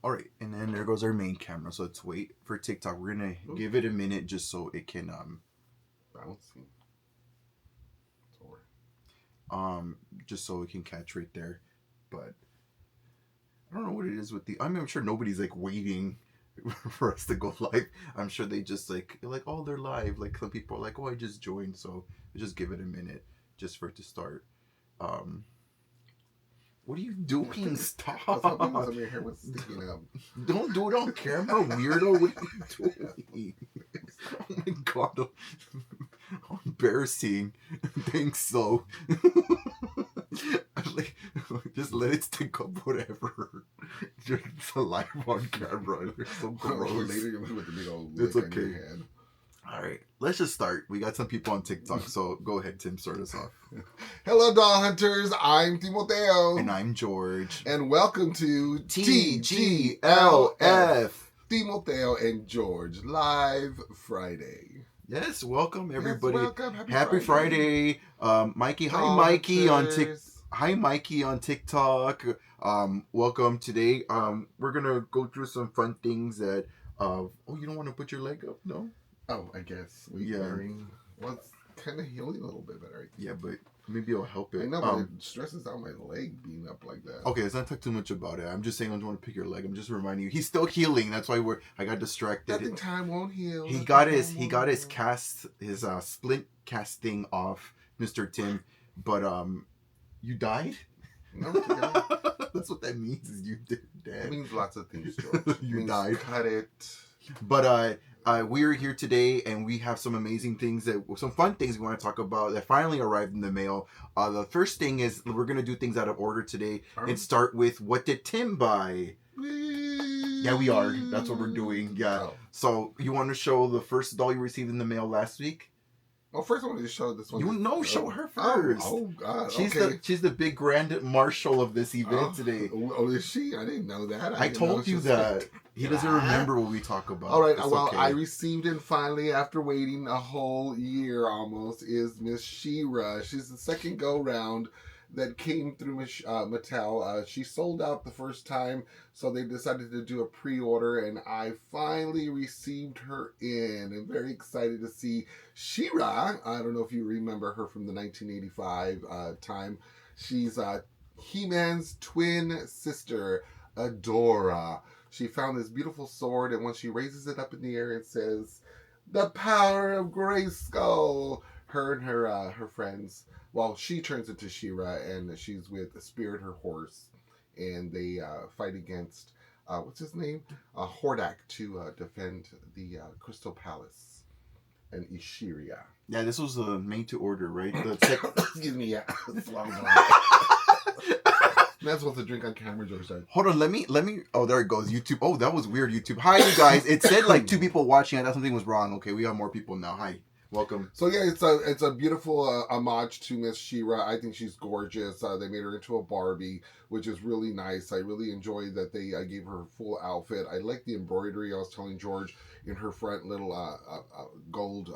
All right, and then there goes our main camera. So let's wait for TikTok. We're gonna give it a minute just so it can bouncing. just so it can catch right there. But I don't know what it is with the. I mean, I'm sure nobody's like waiting for us to go live. I'm sure they just like oh, they're live. Like some people are like, oh, I just joined, so just give it a minute just for it to start. What are you doing? Stop! I was hoping some of your hair was sticking up. Don't do it on camera, weirdo. What are you doing? Oh my god! How embarrassing. Thanks, so. Just let it stick up, whatever. It's alive on camera. They're so gross. Later, you're with the big old It's lick okay. on your head. All right, let's just start. We got some people on TikTok, so go ahead, Tim, start us off. Hello, doll hunters. I'm Timoteo. And I'm George. And welcome to TGLF. Timoteo and George Live Friday. Yes, welcome everybody. Yes, welcome. Happy Friday. Mikey. Hi, Doll Mikey hunters. Hi, Mikey on TikTok. Welcome today. We're gonna go through some fun things that. Oh, you don't want to put your leg up, no? Oh, I guess wearing. Well, it's kind of healing a little bit better. Yeah, but maybe it'll help it. I know, but it stresses out my leg being up like that. Okay, let's not talk too much about it. I'm just saying I don't want to pick your leg. I'm just reminding you he's still healing. That's why I got distracted. Nothing time won't heal. He got his splint casting off, Mr. Tim, but you died? No, that's what that means. Is you did dead. It means lots of things, George. You died. Cut it. But we're here today, and we have some amazing things some fun things we want to talk about that finally arrived in the mail. The first thing is we're gonna do things out of order today and start with what did Tim buy? Yeah, we are. That's what we're doing. Yeah. Oh. So you want to show the first doll you received in the mail last week? Well, first I wanted to show this one. Show her first. Oh God. She's the big grand marshal of this event today. Oh, is she? I didn't know that. I told you that. He doesn't remember what we talk about. All right. Okay. I received it finally after waiting a whole year almost. Is Miss She-Ra. She's the second go round that came through Mattel. She sold out the first time, so they decided to do a pre-order, and I finally received her in. I'm very excited to see She-Ra. I don't know if you remember her from the 1985 time. She's He-Man's twin sister, Adora. She found this beautiful sword, and when she raises it up in the air, it says, "The power of Grayskull." Her and her friends. Well, she turns into She-Ra, and she's with Spirit, her horse, and they fight against what's his name, Hordak, to defend the Crystal Palace and Ishiria. Yeah, this was made to order, right? Excuse me, yeah. That's supposed to drink on camera, George. Hold on, let me. Oh, there it goes. YouTube. Oh, that was weird. YouTube. Hi, you guys. It said like 2 people watching. I thought something was wrong. Okay, we got more people now. Hi. Welcome. So yeah, it's a beautiful homage to Miss She-Ra. I think she's gorgeous. They made her into a Barbie, which is really nice. I really enjoyed that they gave her a full outfit. I like the embroidery. I was telling George in her front little gold.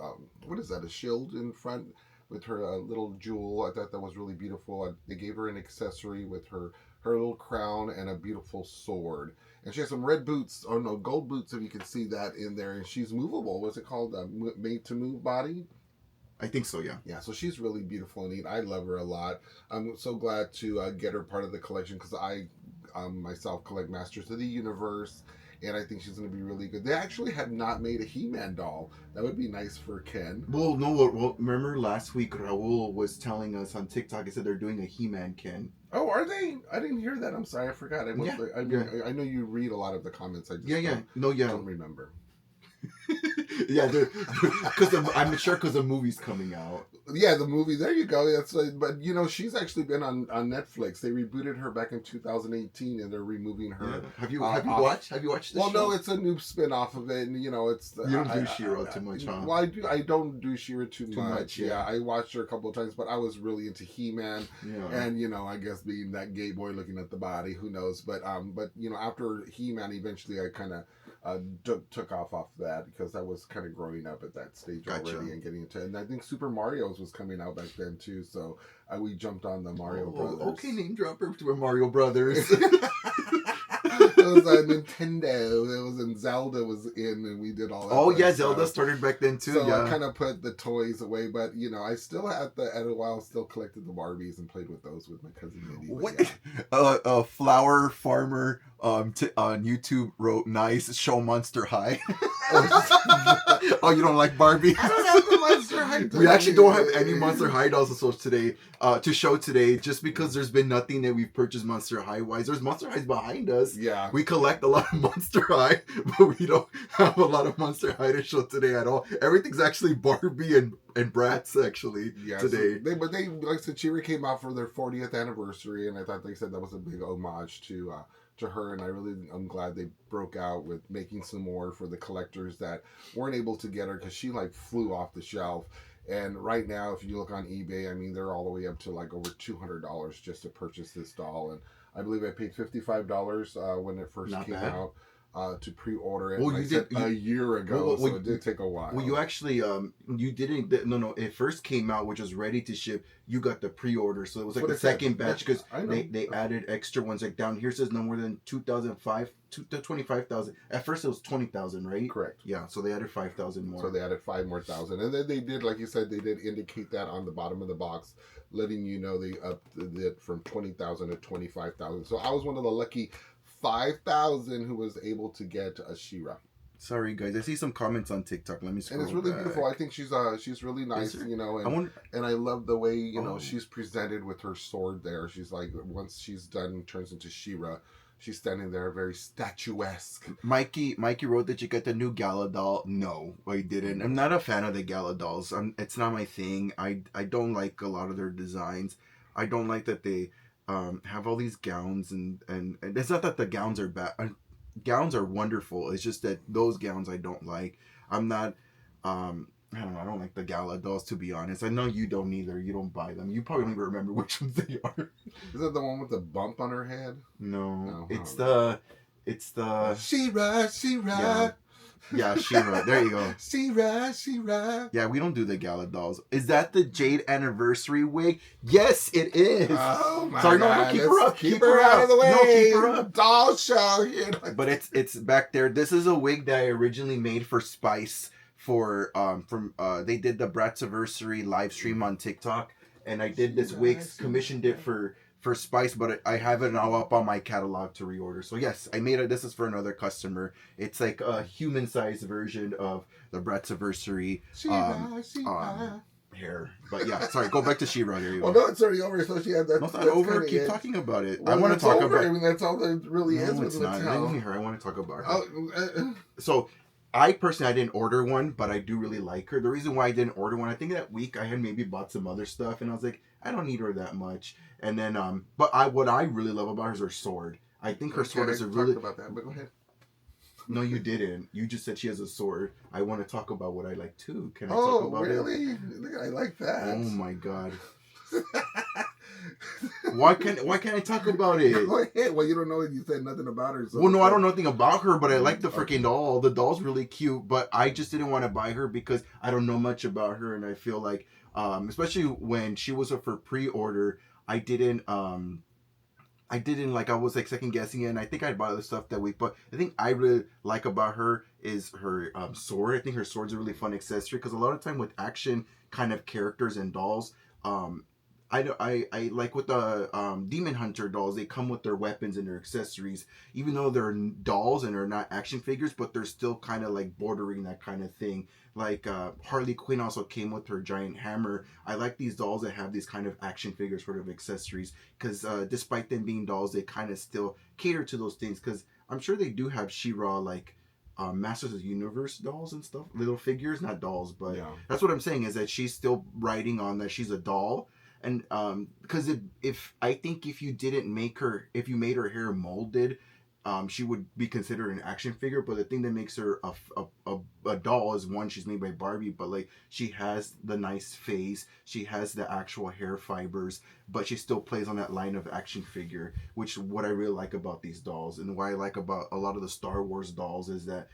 What is that? A shield in front with her little jewel. I thought that was really beautiful. They gave her an accessory with her little crown and a beautiful sword. And she has some red boots, or no, gold boots, if you can see that in there. And she's movable. What's it called? Made to move body? I think so, yeah. Yeah, so she's really beautiful and neat. I love her a lot. I'm so glad to get her part of the collection because I myself collect Masters of the Universe. And I think she's going to be really good. They actually have not made a He-Man doll. That would be nice for Ken. Well, no. Well, remember last week Raul was telling us on TikTok. He said they're doing a He-Man Ken. Oh, are they? I didn't hear that. I'm sorry. I forgot. I know you read a lot of the comments. I just don't remember. Yeah, because I'm sure because the movie's coming out. Yeah, the movie. There you go. That's but she's actually been on Netflix. They rebooted her back in 2018, and they're removing her. Yeah. Have you watched this Well, show? no, it's a new spin-off of it, and it's. You don't do She-Ra too much, huh? Well, I don't do She-Ra too much. Yeah, I watched her a couple of times, but I was really into He-Man, and I guess being that gay boy looking at the body, who knows? But after He-Man, eventually I kind of. Took off that because I was kind of growing up at that stage already and getting into it. And I think Super Mario's was coming out back then too, so we jumped on the Mario Brothers. Okay, name dropper to Mario Brothers. was a Nintendo. It was, and Zelda was in, and we did all that. Oh yeah, stuff. Zelda started back then too. So yeah, I kind of put the toys away, but you know, I still at a while still collected the Barbies and played with those with my cousin Minnie. what? Yeah. A flower farmer on YouTube wrote, "Nice, show Monster High." Oh, you don't like Barbie? I don't have the Monster High. We actually don't have any Monster High dolls to show today, just because there's been nothing that we've purchased Monster High wise. There's Monster Highs behind us. Yeah. We collect a lot of Monster High, but we don't have a lot of Monster High to show today at all. Everything's actually Barbie and Bratz actually today. So but they like I said, Chira came out for their 40th anniversary, and I thought they said that was a big homage to her, and I'm glad they broke out with making some more for the collectors that weren't able to get her, because she like flew off the shelf. And right now, if you look on eBay, I mean, they're all the way up to like over $200 just to purchase this doll. And I believe I paid $55 when it first came out. To pre-order it. Well, you did a year ago, so it did take a while. Well, you actually, you didn't. No, it first came out, which was ready to ship. You got the pre-order, so it was like the second batch, because they added extra ones. Like down here says no more than 25,000. At first it was 20,000, right? Correct. Yeah, so they added 5,000 more. So they added 5 more thousand, and then they did, like you said, they did indicate that on the bottom of the box, letting you know they upped it from 20,000 to 25,000. So I was one of the lucky 5,000 who was able to get a She-Ra. Sorry guys, I see some comments on TikTok. Let me scroll. And it's really back. beautiful. I think she's really nice, you know, and I love the way, you know, she's presented with her sword there. She's like, once she's done, turns into She-Ra. She's standing there very statuesque. Mikey wrote that you get the new Gala doll. No, I didn't. I'm not a fan of the Gala dolls. It's not my thing. I don't like a lot of their designs. I don't like that they have all these gowns, and it's not that the gowns are bad. Gowns are wonderful. It's just that those gowns I don't like. I'm not I don't know, I don't like the Gala dolls, to be honest. I know you don't either. You don't buy them. You probably don't even remember which ones they are. Is that the one with the bump on her head? No. It's the She-Ra. Yeah, She-Ra. There you go. She-Ra. Yeah, we don't do the Gala dolls. Is that the Jade anniversary wig? Yes, it is. Oh my God. No, keep her up. Keep her out of the way. No, keep her up. Doll show here. But it's back there. This is a wig that I originally made for Spice for they did the Bratziversary live stream on TikTok, and I did this wig, commissioned it for Spice, but I have it now up on my catalog to reorder. So yes, I made it. This is for another customer. It's like a human-sized version of the Bratziversary hair. But yeah, sorry, go back to She-Ra. There you go. Well, no, it's already over. So she had that. No, it's not over. Keep talking about it. Well, I want to talk about. I mean, that's all that really is. No, it's not. I didn't hear her. I want to talk about her. Oh, So, I didn't order one, but I do really like her. The reason why I didn't order one, I think that week I had maybe bought some other stuff, and I was like, I don't need her that much. And then, but what I really love about her is her sword. I think her sword is a really. Talked about that, but go ahead. No, you didn't. You just said she has a sword. I want to talk about what I like too. Can I talk about really? it? I like that. Oh my god. Why can't I talk about it? Go ahead. Well, you don't know. You said nothing about her. So well, no, I don't know nothing about her, but I like the freaking doll. The doll's really cute, but I just didn't want to buy her because I don't know much about her, and I feel like, especially when she was up for pre-order, I was like second guessing it, and I think I bought other stuff that week. But the thing I really like about her is her sword. I think her sword's a really fun accessory, because a lot of time with action kind of characters and dolls, I like with the Demon Hunter dolls, they come with their weapons and their accessories, even though they're dolls and they're not action figures, but they're still kind of like bordering that kind of thing. Like Harley Quinn also came with her giant hammer. I like these dolls that have these kind of action figure sort of accessories, because despite them being dolls, they kind of still cater to those things, because I'm sure they do have She-Ra like Masters of the Universe dolls and stuff, little figures, not dolls, but yeah. That's what I'm saying, is that she's still riding on that she's a doll. And because if you made her hair molded, she would be considered an action figure. But the thing that makes her a doll is, one, she's made by Barbie, but like she has the nice face, she has the actual hair fibers, but she still plays on that line of action figure, which what I really like about these dolls, and what I like about a lot of the Star Wars dolls is that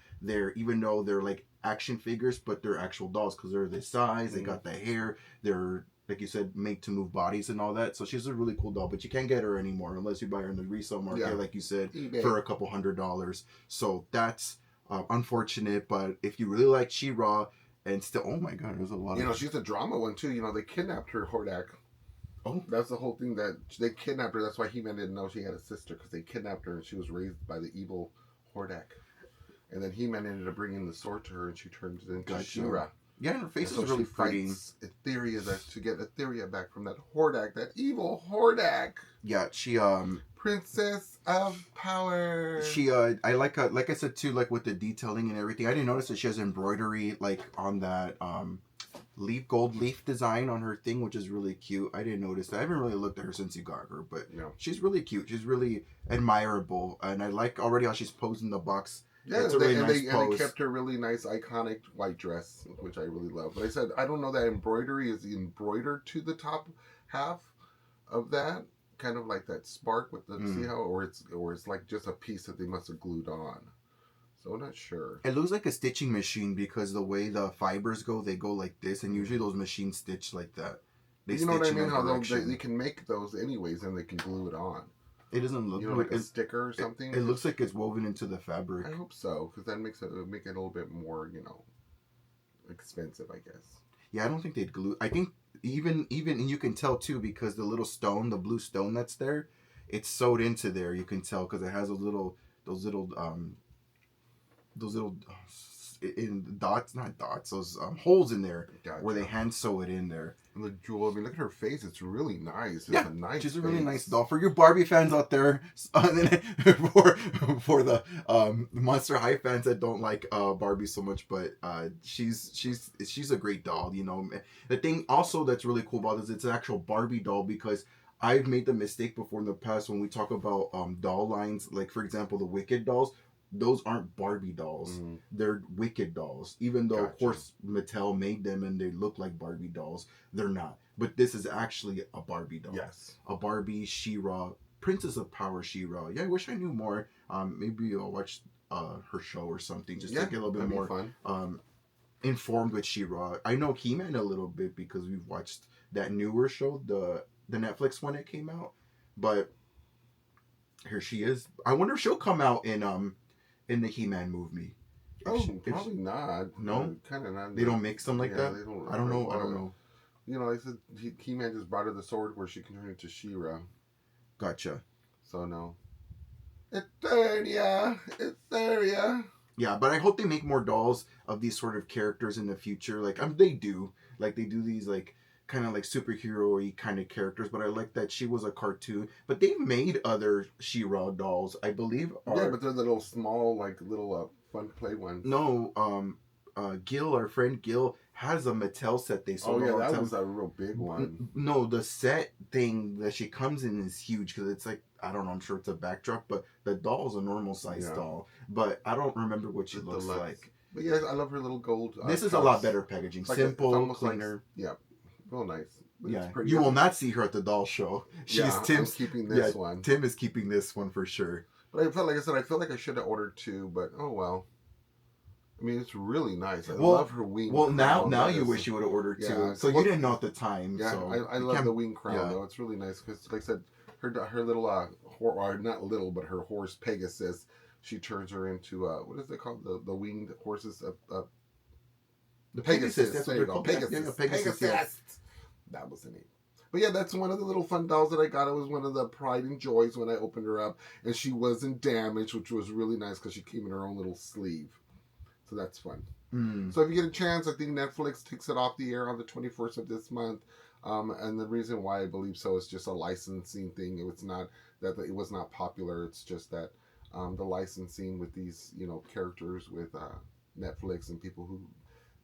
even though they're like action figures, but they're actual dolls, because they're this size, they got the hair, they're like you said, made to move bodies and all that. So she's a really cool doll, but you can't get her anymore unless you buy her in the resale market, like you said, eBay. for a couple $100s. So that's unfortunate. But if you really like She-Ra and still, oh my God, there's a lot. She's a drama one too. They kidnapped her, Hordak. Oh, that's the whole thing, that they kidnapped her. That's why He-Man didn't know she had a sister, because they kidnapped her and she was raised by the evil Hordak. And then He-Man ended up bringing the sword to her, and she turned into She-Ra. Yeah, and her face is really pretty. Etheria, to get Etheria back from that Hordak, that evil Hordak. Yeah, she Princess of Power. She I like I said too, like with the detailing and everything. I didn't notice that she has embroidery like on that gold leaf design on her thing, which is really cute. I didn't notice that. I haven't really looked at her since you got her, but she's really cute. She's really admirable, and I like already how she's posed in the box. Yeah, and they kept her really nice, iconic white dress, which I really love. But I said, I don't know that embroidery is embroidered to the top half of that, kind of like that spark with the see how, or it's like just a piece that they must have glued on. So I'm not sure. It looks like a stitching machine because the way the fibers go, they go like this, and usually those machines stitch like that. You know what I mean? How they can make those anyways, and they can glue it on. It doesn't look like a sticker or something. It looks like it's woven into the fabric. I hope so, because that makes it make it a little bit more, expensive, I guess. Yeah, I don't think they'd glue. I think even and you can tell too, because the little stone, the blue stone that's there, it's sewed into there. You can tell because it has those little in dots, not dots, those holes in there where they hand sew it in there. And the jewel, I mean, look at her face. It's really nice. It's a nice she's face. A really nice doll. For your Barbie fans out there, for the Monster High fans that don't like Barbie so much, but she's a great doll. The thing also that's really cool about this, it's an actual Barbie doll, because I've made the mistake before in the past when we talk about doll lines, like for example the Wicked dolls. Those aren't Barbie dolls. They're Wicked dolls. Even though, of course, Mattel made them and they look like Barbie dolls, they're not. But this is actually a Barbie doll. Yes. A Barbie She-Ra, Princess of Power She-Ra. Yeah, I wish I knew more. Maybe I'll watch her show or something just to get a little bit more fun. Informed with She-Ra. I know He-Man a little bit because we've watched that newer show, the Netflix one that came out. But here she is. I wonder if she'll come out in the He-Man movie. Probably not. No? Kind of not. They don't mix them like that? I don't know. I said He-Man just brought her the sword where she can turn into She-Ra. Gotcha. So, no. Etheria! Yeah, but I hope they make more dolls of these sort of characters in the future. Like, they do. Like, they do these, like, kind of like superhero-y kind of characters, but I like that she was a cartoon. But they made other She-Ra dolls, I believe. Yeah, but they're the little small, like little fun to play ones. No, Gil, our friend Gil, has a Mattel set they sold. Oh yeah, that was a real big one. No, the set thing that she comes in is huge because it's like, I don't know, I'm sure it's a backdrop, but the doll's a normal size doll. But I don't remember what she looks like. But yeah, I love her little gold. This is a lot better packaging, like simple, cleaner. Real nice. Yeah, you will not see her at the doll show. Tim's keeping this one. Tim is keeping this one for sure. But I felt like I should have ordered two, but oh well. I mean, it's really nice. I love her wing. Well, now you wish you would have ordered two. So you didn't know at the time. Yeah, so I love the wing crown though. It's really nice because, like I said, her little not little, but her horse Pegasus. She turns her into what is it called? The winged horses. The Pegasus. There you go. Pegasus. Yes. That was the name. But yeah, that's one of the little fun dolls that I got. It was one of the pride and joys when I opened her up. And she wasn't damaged, which was really nice because she came in her own little sleeve. So that's fun. So if you get a chance, I think Netflix takes it off the air on the 21st of this month. And the reason why I believe so is just a licensing thing. It was not that it was not popular. It's just that the licensing with these, characters with Netflix and people who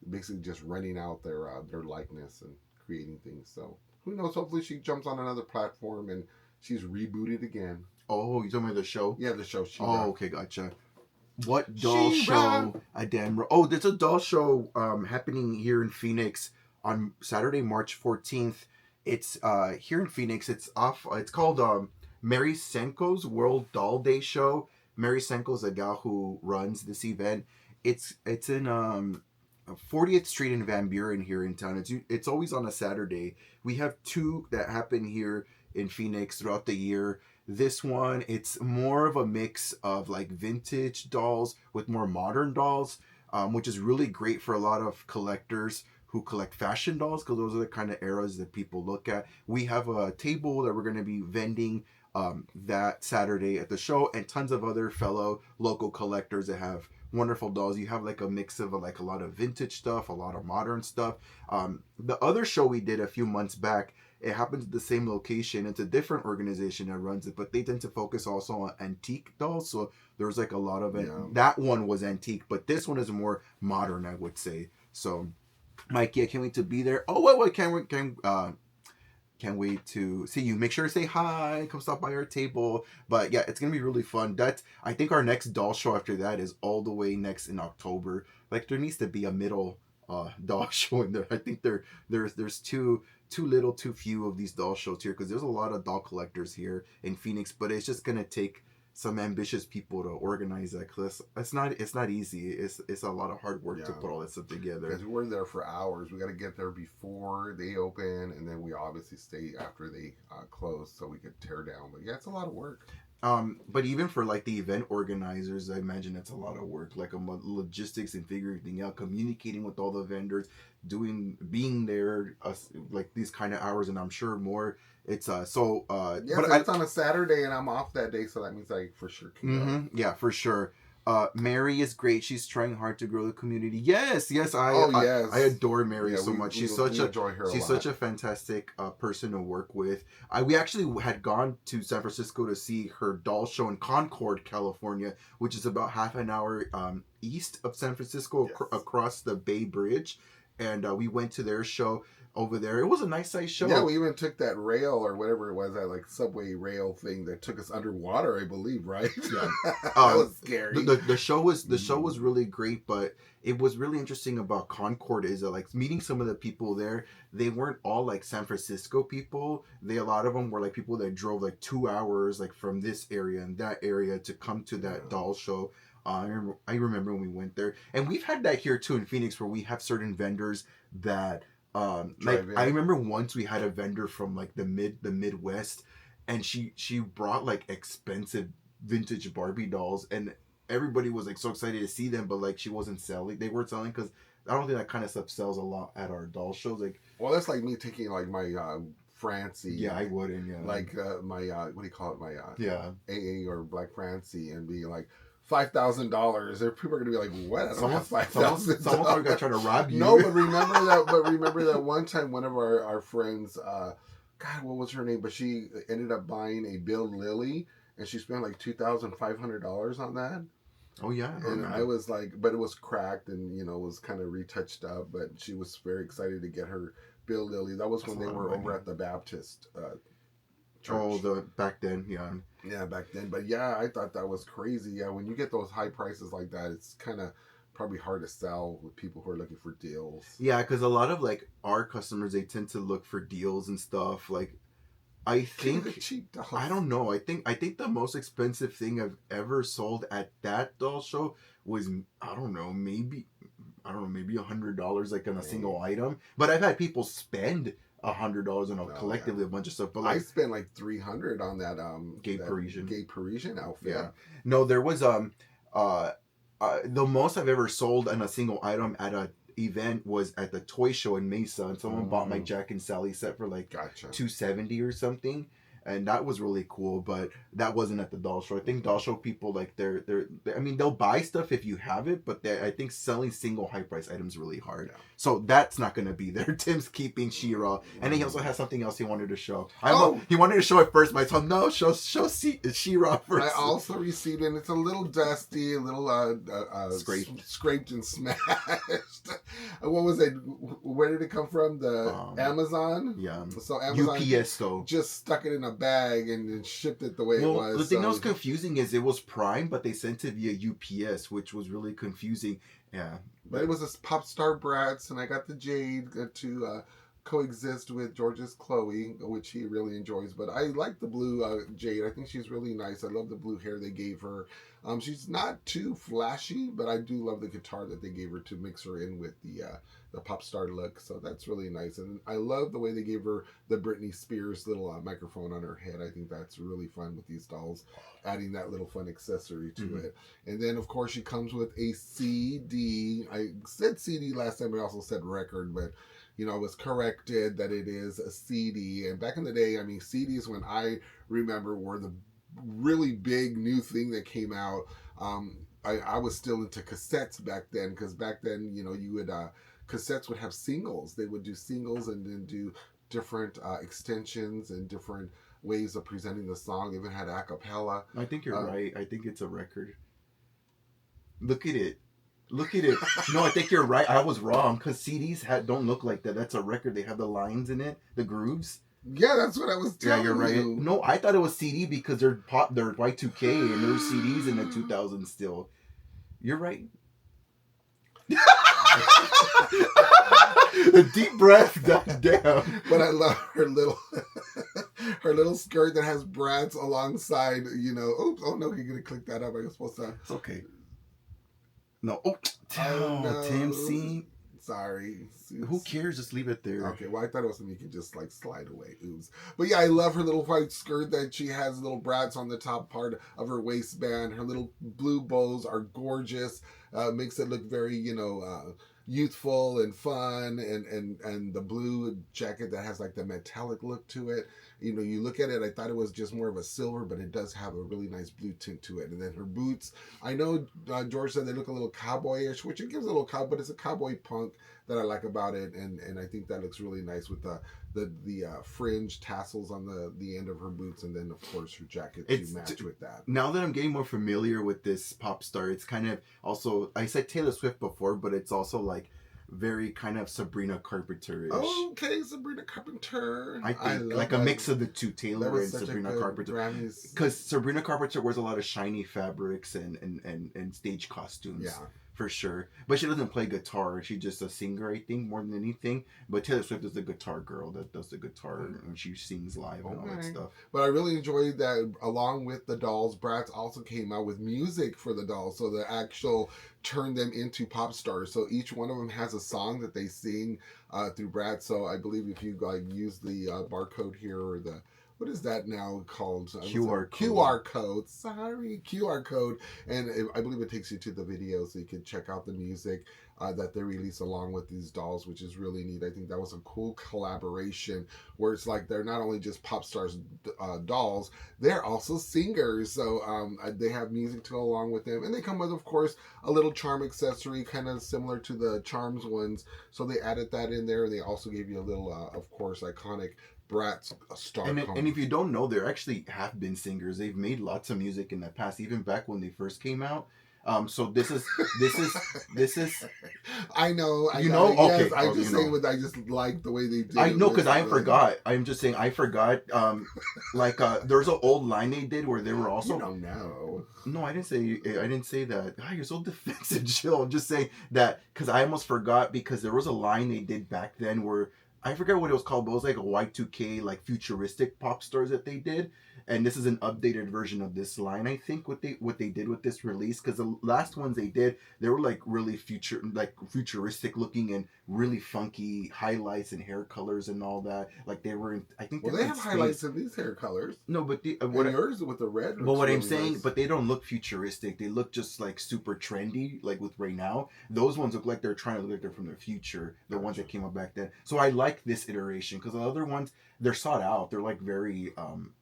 basically just renting out their likeness and creating things. So who knows? Hopefully she jumps on another platform and she's rebooted again. Oh, you talking about the show? Yeah, the show. Oh, okay, gotcha. What doll show? Oh, there's a doll show happening here in Phoenix on Saturday, March 14th. It's here in Phoenix. It's called Mary Senko's World Doll Day Show. Mary Senko's a gal who runs this event. It's in 40th Street in Van Buren here in town. It's always on a Saturday. We have two that happen here in Phoenix throughout the year. This one, it's more of a mix of like vintage dolls with more modern dolls, which is really great for a lot of collectors who collect fashion dolls because those are the kind of eras that people look at. We have a table that we're going to be vending that Saturday at the show, and tons of other fellow local collectors that have wonderful dolls. You have like a mix of like a lot of vintage stuff, a lot of modern stuff. The other show we did a few months back, it happens at the same location. It's a different organization that runs it, but they tend to focus also on antique dolls. So there's like a lot of it. Yeah. That one was antique, but this one is more modern, I would say. So, Mike, yeah, can't wait to be there. Oh, wait, can't wait to see you. Make sure to say hi. Come stop by our table. But yeah, it's gonna be really fun. I think our next doll show after that is all the way next in October. Like there needs to be a middle doll show in there. I think there's too little, too few of these doll shows here because there's a lot of doll collectors here in Phoenix. But it's just gonna take some ambitious people to organize that because it's not easy. It's a lot of hard work to put all that stuff together. Because we're there for hours. We got to get there before they open, and then we obviously stay after they close so we could tear down. But yeah, it's a lot of work. But even for like the event organizers, I imagine it's a lot of work, like logistics and figuring everything out, communicating with all the vendors, being there, like these kind of hours, and I'm sure more. It's but it's on a Saturday and I'm off that day, so that means I for sure can go. Yeah, for sure. Mary is great. She's trying hard to grow the community. Yes. I adore Mary so much. She's such a fantastic person to work with. We actually had gone to San Francisco to see her doll show in Concord, California, which is about half an hour east of San Francisco, across the Bay Bridge, and we went to their show over there. It was a nice size show. Yeah, we even took that rail or whatever it was, that like subway rail thing that took us underwater, I believe, right? Yeah. That was scary. The show was really great, but it was really interesting about Concord is that like meeting some of the people there, they weren't all like San Francisco people. A lot of them were like people that drove like 2 hours like from this area and that area to come to that doll show. I remember when we went there, and we've had that here too in Phoenix where we have certain vendors that I remember once we had a vendor from like the Midwest, and she brought like expensive vintage Barbie dolls, and everybody was like so excited to see them, but like she wasn't selling. They weren't selling because I don't think that kind of stuff sells a lot at our doll shows. Like, well, that's like me taking like my Francie. Yeah, I wouldn't. Yeah, like my what do you call it? My AA or Black Francie, and be like, $5,000. People are gonna be like, "What? I don't have $5,000." Someone's gonna try to rob you. No, but remember that one time, one of our friends, God, what was her name? But she ended up buying a Bill Lily, and she spent like $2,500 on that. Oh yeah, and I was like, but it was cracked and was kind of retouched up. But she was very excited to get her Bill Lily. That was when they were over at the Baptist. Church. Oh, back then, yeah. Yeah, back then. But yeah, I thought that was crazy. Yeah, when you get those high prices like that, it's kind of probably hard to sell with people who are looking for deals. Yeah, because a lot of like our customers, they tend to look for deals and stuff. Like, I think cheap dolls. I don't know. I think the most expensive thing I've ever sold at that doll show was maybe $100 like on a single item. But I've had people spend $100 on collectively a bunch of stuff. But like, I spent like $300 on that gay Parisian outfit. Yeah. No, there was the most I've ever sold on a single item at a event was at the toy show in Mesa, and someone bought my Jack and Sally set for like $270 or something. And that was really cool, but that wasn't at the doll show. I think doll show people, like, they'll buy stuff if you have it, but I think selling single high price items is really hard. Yeah. So that's not going to be there. Tim's keeping She-Ra, and he also has something else he wanted to show. He wanted to show it first, but I told him, no, show She-Ra first. I also received it, and it's a little dusty, a little scraped and smashed. What was it? Where did it come from? The Amazon? Yeah. So Amazon UPS, though. Just stuck it in a bag and then shipped it the way it was. The thing that was confusing is it was Prime, but they sent it via UPS, which was really confusing. Yeah. But it was a Pop Star Bratz, and I got the Jade to coexist with George's Chloe, which he really enjoys. But I like the blue Jade. I think she's really nice. I love the blue hair they gave her. She's not too flashy, but I do love the guitar that they gave her to mix her in with the pop star look. So that's really nice. And I love the way they gave her the Britney Spears little microphone on her head. I think that's really fun with these dolls, adding that little fun accessory to it. And then, of course, she comes with a CD. I said CD last time, but I also said record, but I was corrected that it is a CD. And back in the day, I mean, CDs, when I remember, were the really big new thing that came out. I was still into cassettes back then, because back then, you would cassettes would have singles. They would do singles and then do different extensions and different ways of presenting the song. They even had a cappella. I think you're right. I think it's a record. Look at it. No, I think you're right. I was wrong, because CDs don't look like that. That's a record. They have the lines in it, the grooves. Yeah, that's what I was telling you. Yeah, you're right. No, I thought it was CD because they're Y2K and there were CDs in the 2000s still. You're right. The deep breath, damn. But I love her little skirt that has Bratz alongside. Oops! Oh no, you're gonna click that up. I was supposed to. It's okay. No. Oh no. Tim, see. Sorry. Who cares? Just leave it there. Okay, well, I thought it was something you could just slide away. Oops. But yeah, I love her little white skirt that she has little Bratz on the top part of her waistband. Her little blue bows are gorgeous. Makes it look very, youthful and fun. And the blue jacket that has the metallic look to it. You look at it, I thought it was just more of a silver, but it does have a really nice blue tint to it. And then her boots, I know George said they look a little cowboyish, which it gives a little cow, but it's a cowboy punk that I like about it. And I think that looks really nice with the fringe tassels on the end of her boots, and then of course her jacket to match with that. Now that I'm getting more familiar with this pop star, it's kind of also, I said Taylor Swift before, but it's also very kind of Sabrina Carpenter-ish. Okay, Sabrina Carpenter. I think a mix of the two, Taylor and Sabrina Carpenter. Because Sabrina Carpenter wears a lot of shiny fabrics and stage costumes. Yeah. For sure. But she doesn't play guitar. She's just a singer, I think, more than anything. But Taylor Swift is the guitar girl that does the guitar and she sings live and all that stuff. But I really enjoyed that along with the dolls, Bratz also came out with music for the dolls. So the actual turned them into pop stars. So each one of them has a song that they sing through Bratz. So I believe if you use the barcode here or the... What is that now called? QR code. QR code. Sorry, QR code. And I believe it takes you to the video so you can check out the music that they release along with these dolls, which is really neat. I think that was a cool collaboration where it's they're not only just pop stars dolls, they're also singers. So they have music to go along with them. And they come with, of course, a little charm accessory, kind of similar to the Charms ones. So they added that in there. And they also gave you a little, of course, iconic Bratz star. And if you don't know, they actually have been singers. They've made lots of music in the past, even back when they first came out. So this is. I know. You know. Okay. Yes, I'm just saying. I just like the way they did. I know, because I forgot. I'm just saying I forgot. There's an old line they did where they were also. You don't know. No, I didn't say that. God, you're so defensive, Jill. I'm just saying that because I almost forgot, because there was a line they did back then where. I forget what it was called, but it was a Y2K, futuristic pop stars that they did. And this is an updated version of this line, I think, what they did with this release. Because the last ones they did, they were really futuristic looking and really funky highlights and hair colors and all that. They were in, I think. Well, they have highlights in these hair colors. No, but yours with the red. Well, what I'm saying, nice. But they don't look futuristic. They look just super trendy, with right now. Those ones look like they're trying to look like they're from the future. The ones that came up back then. So I like this iteration, because the other ones, they're sought out. They're very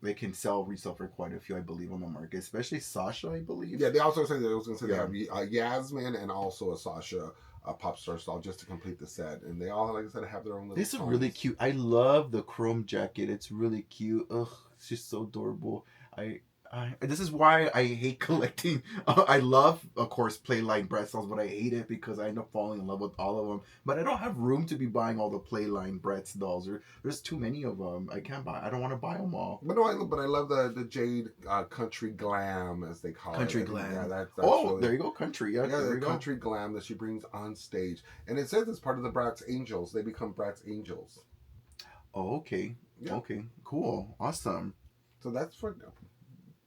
they can resell for quite a few, I believe, on the market, especially Sasha, I believe. Yeah, they also say they have Yasmin and also a Sasha pop star style just to complete the set, and they all, like I said, have their own little This is really cute. I love the chrome jacket. It's really cute. Ugh, it's just so adorable. This is why I hate collecting. I love, of course, Playline Bratz dolls, but I hate it because I end up falling in love with all of them. But I don't have room to be buying all the Playline Bratz dolls. There's too many of them. I don't want to buy them all. But I love the Jade country glam, as they call country it. Glam. Yeah, that's really, there you go, country. Yeah, the country glam that she brings on stage, and it says it's part of the Bratz Angels. They become Bratz Angels. Oh, okay. Yeah. Okay. Cool. Awesome. So that's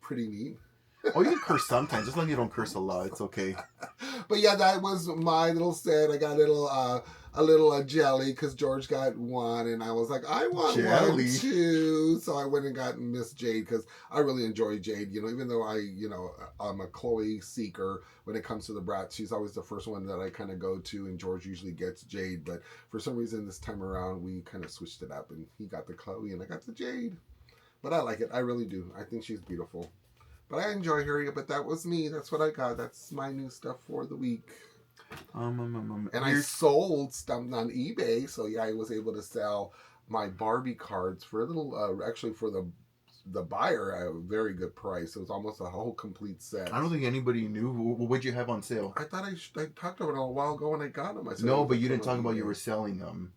pretty neat. Oh, you can curse sometimes. Just long as you don't curse a lot, it's okay. But yeah, that was my little set. I got a little jelly because George got one, and I was like, I want one Jelly. too. So I went and got Miss Jade because I really enjoy Jade. You know, even though I'm a Chloe seeker when it comes to the brats, she's always the first one that I kind of go to, and George usually gets Jade. But for some reason this time around, we kind of switched it up, and he got the Chloe, and I got the Jade. But I like it. I really do. I think she's beautiful. But I enjoy her. But that was me. That's what I got. That's my new stuff for the week. And I sold stuff on eBay. So yeah, I was able to sell my Barbie cards for a little. Actually, for the buyer at a very good price. It was almost a whole complete set. I don't think anybody knew. What'd you have on sale? I thought I talked about it a while ago when I got them. I said no, but you didn't talk about you were selling them.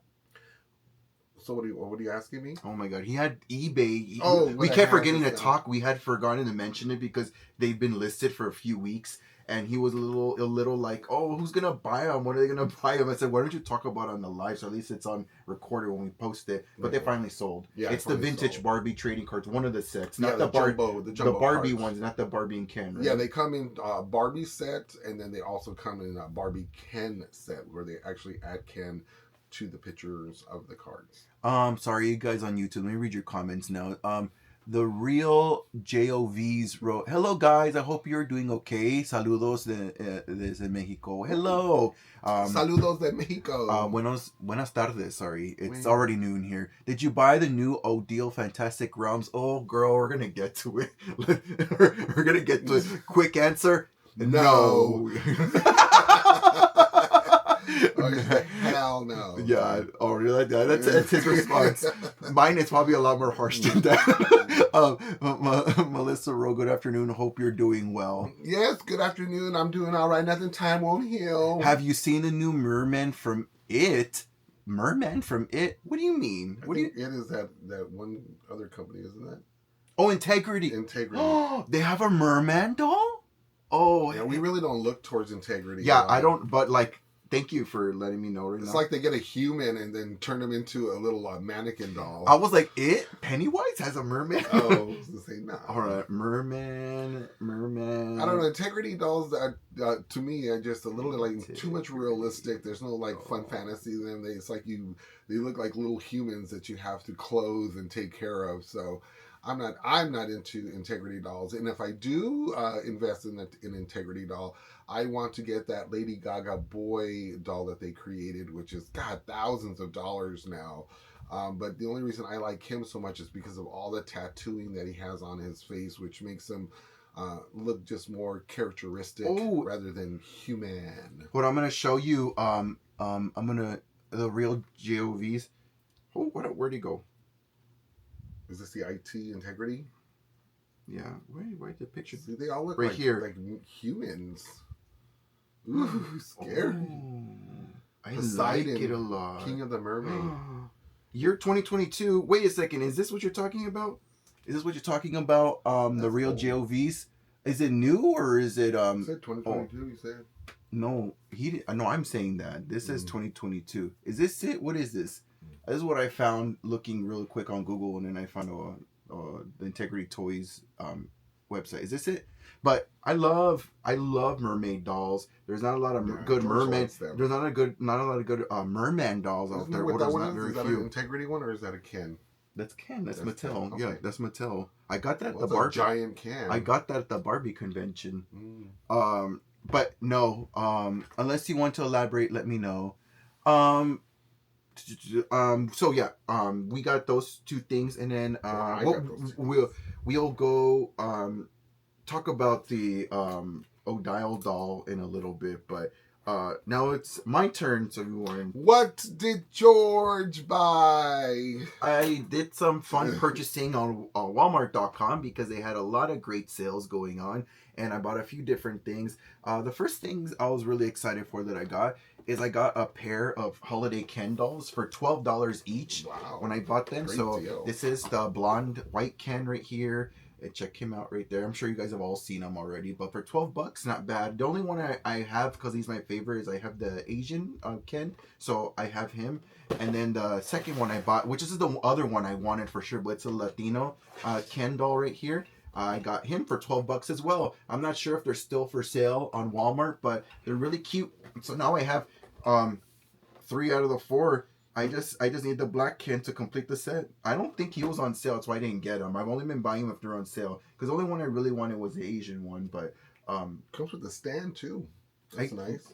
So what are you asking me? Oh my God, he had eBay. We I kept forgetting to talk. We had forgotten to mention it because they've been listed for a few weeks, and he was a little like, oh, who's gonna buy them? When are they gonna buy them? I said, why don't you talk about it on the live so at least it's on recorded when we post it. But they finally sold. Yeah, it's the vintage Barbie trading cards, one of the sets, not the jumbo the Barbie cards. Ones, not the Barbie and Ken. Right? Yeah, they come in Barbie set, and then they also come in a Barbie Ken set where they actually add Ken to the pictures of the cards. Sorry, you guys on YouTube. Let me read your comments now. The real JOVs wrote, hello guys, I hope you're doing okay. Saludos desde Mexico. Hello. Saludos de Mexico. Buenas tardes, sorry. It's already noon here. Did you buy the new Odile Fantastic Realms? Oh, girl, we're going to get to it. We're going to get to it. Quick answer. No. Hell no. Yeah. Oh, really? That's his response. Mine is probably a lot more harsh than that. Melissa Rowe, good afternoon. Hope you're doing well. Yes, good afternoon. I'm doing all right. Nothing time won't heal. Have you seen the new Merman from It? Merman from It? What do you mean? It is that one other company, isn't it? Oh, Integrity. Integrity. They have a Merman doll? Oh. Yeah, we really don't look towards Integrity. Yeah, I don't, but like, thank you for letting me know right now. It's like they get a human and then turn them into a little mannequin doll. I was like, Pennywise has a merman? Oh, I was going to say, no. All right, merman. I don't know. Integrity dolls, to me, are just a little like too much realistic. There's no like fun fantasy in them. It's like they look like little humans that you have to clothe and take care of. So I'm not into Integrity dolls. And if I do invest in an Integrity doll, I want to get that Lady Gaga boy doll that they created, which is, God, thousands of dollars now. But the only reason I like him so much is because of all the tattooing that he has on his face, which makes him look just more characteristic rather than human. What I'm gonna show you, the real JOVs. Oh, where'd he go? Is this the IT Integrity? Yeah, where's the picture? See, they all look right here, like humans. Ooh, scary. I like it a lot. King of the Mermaid. Year 2022. Wait a second. Is this what you're talking about? Is this what you're talking about? The real JOVs. Is it new or is it? You said 2022. You said. No, no, I'm saying that. This says 2022. Is this it? What is this? This is what I found looking real quick on Google, and then I found the Integrity Toys website. Is this it? But I love mermaid dolls. There's not a lot of good mermaid. There's not a lot of good merman dolls out there. Is that an Integrity one or is that a Ken? That's Ken. That's Mattel. Okay. Yeah, that's Mattel. I got that at the Barbie. Giant Ken. I got that at the Barbie convention. But no. Unless you want to elaborate, let me know. So yeah, we got those two things, and then we'll go talk about the Odile doll in a little bit, but now it's my turn. So Warren, what did George buy? I did some fun purchasing on Walmart.com because they had a lot of great sales going on, and I bought a few different things. The first things I was really excited for that I got is I got a pair of holiday Ken dolls for $12 each. Wow. When I bought them. Great so deal. This is the blonde white Ken right here. And check him out right there. I'm sure you guys have all seen him already, but for $12, not bad. The only one I have, because he's my favorite, is I have the Asian Ken, so I have him. And then the second one I bought, which is the other one I wanted for sure, but it's a Latino Ken doll right here. I got him for $12 as well. I'm not sure if they're still for sale on Walmart, but they're really cute. So now I have 3 out of the 4. I just need the black Ken to complete the set. I don't think he was on sale, that's why I didn't get him. I've only been buying them if they're on sale, because the only one I really wanted was the Asian one. But comes with the stand too. That's nice.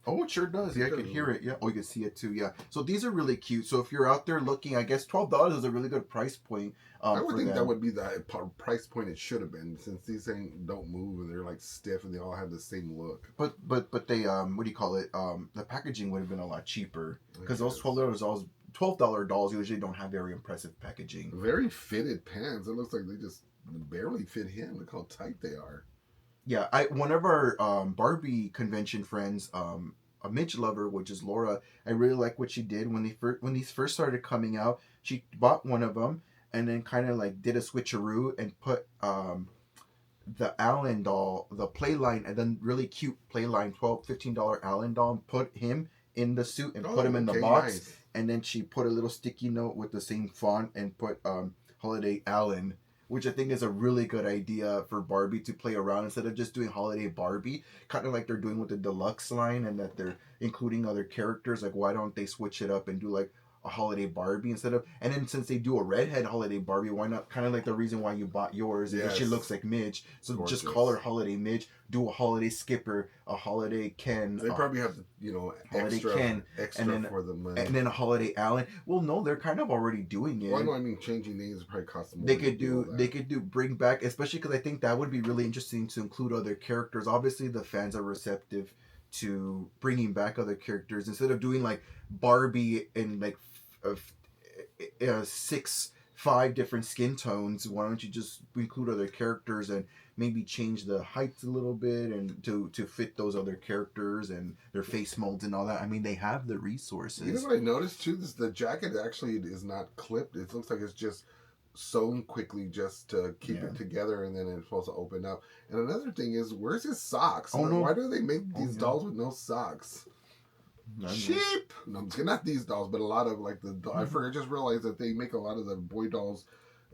Oh, it sure does. Yeah, I can hear it. Yeah. Oh, you can see it too. Yeah. So these are really cute. So if you're out there looking, I guess $12 is a really good price point. I would think that would be the price point it should have been, since these things don't move and they're like stiff and they all have the same look. But they what do you call it? The packaging would have been a lot cheaper, because those $12 dolls usually don't have very impressive packaging. Very fitted pants. It looks like they just barely fit him. Look how tight they are. Yeah, one of our Barbie convention friends, a Midge lover, which is Laura. I really like what she did when these first started coming out. She bought one of them and then kind of like did a switcheroo and put the Allen doll, the Playline, and then really cute Playline $15 Allen doll, and put him in the suit and put him in the box. Nice. And then she put a little sticky note with the same font and put Holiday Allen, which I think is a really good idea for Barbie to play around instead of just doing Holiday Barbie, kind of like they're doing with the deluxe line, and that they're including other characters. Like, why don't they switch it up and do like a Holiday Barbie instead of, and then since they do a redhead Holiday Barbie, why not, kind of like the reason why you bought yours, yes, she looks like Midge, so gorgeous. Just call her Holiday Midge, do a Holiday Skipper, a Holiday Ken. They probably have, Holiday extra, Ken, extra and then, for the money. And then a Holiday Allen. Well, no, they're kind of already doing it. Well, no, I mean, changing names probably costs more. They could do bring back, especially because I think that would be really interesting to include other characters. Obviously, the fans are receptive to bringing back other characters instead of doing like Barbie and like 5 different skin tones. Why don't you just include other characters and maybe change the heights a little bit and to fit those other characters and their face molds and all that. I mean, they have the resources. You know what I noticed too? The jacket actually is not clipped. It looks like it's just sewn quickly just to keep it together, and then it's supposed to open up. And another thing is, where's his socks? Oh, no. Why do they make these dolls with no socks? Cheap. No, I'm not these dolls, but a lot of like I just realized that they make a lot of the boy dolls,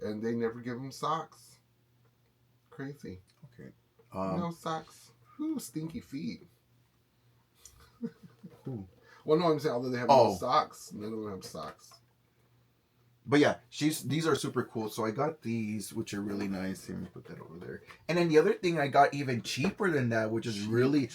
and they never give them socks. Crazy. Okay. No socks. Ooh, stinky feet. Well, no, I'm saying although they have no socks, they don't have socks. But yeah, these are super cool. So I got these, which are really nice. Here, let me put that over there. And then the other thing I got even cheaper than that, which is really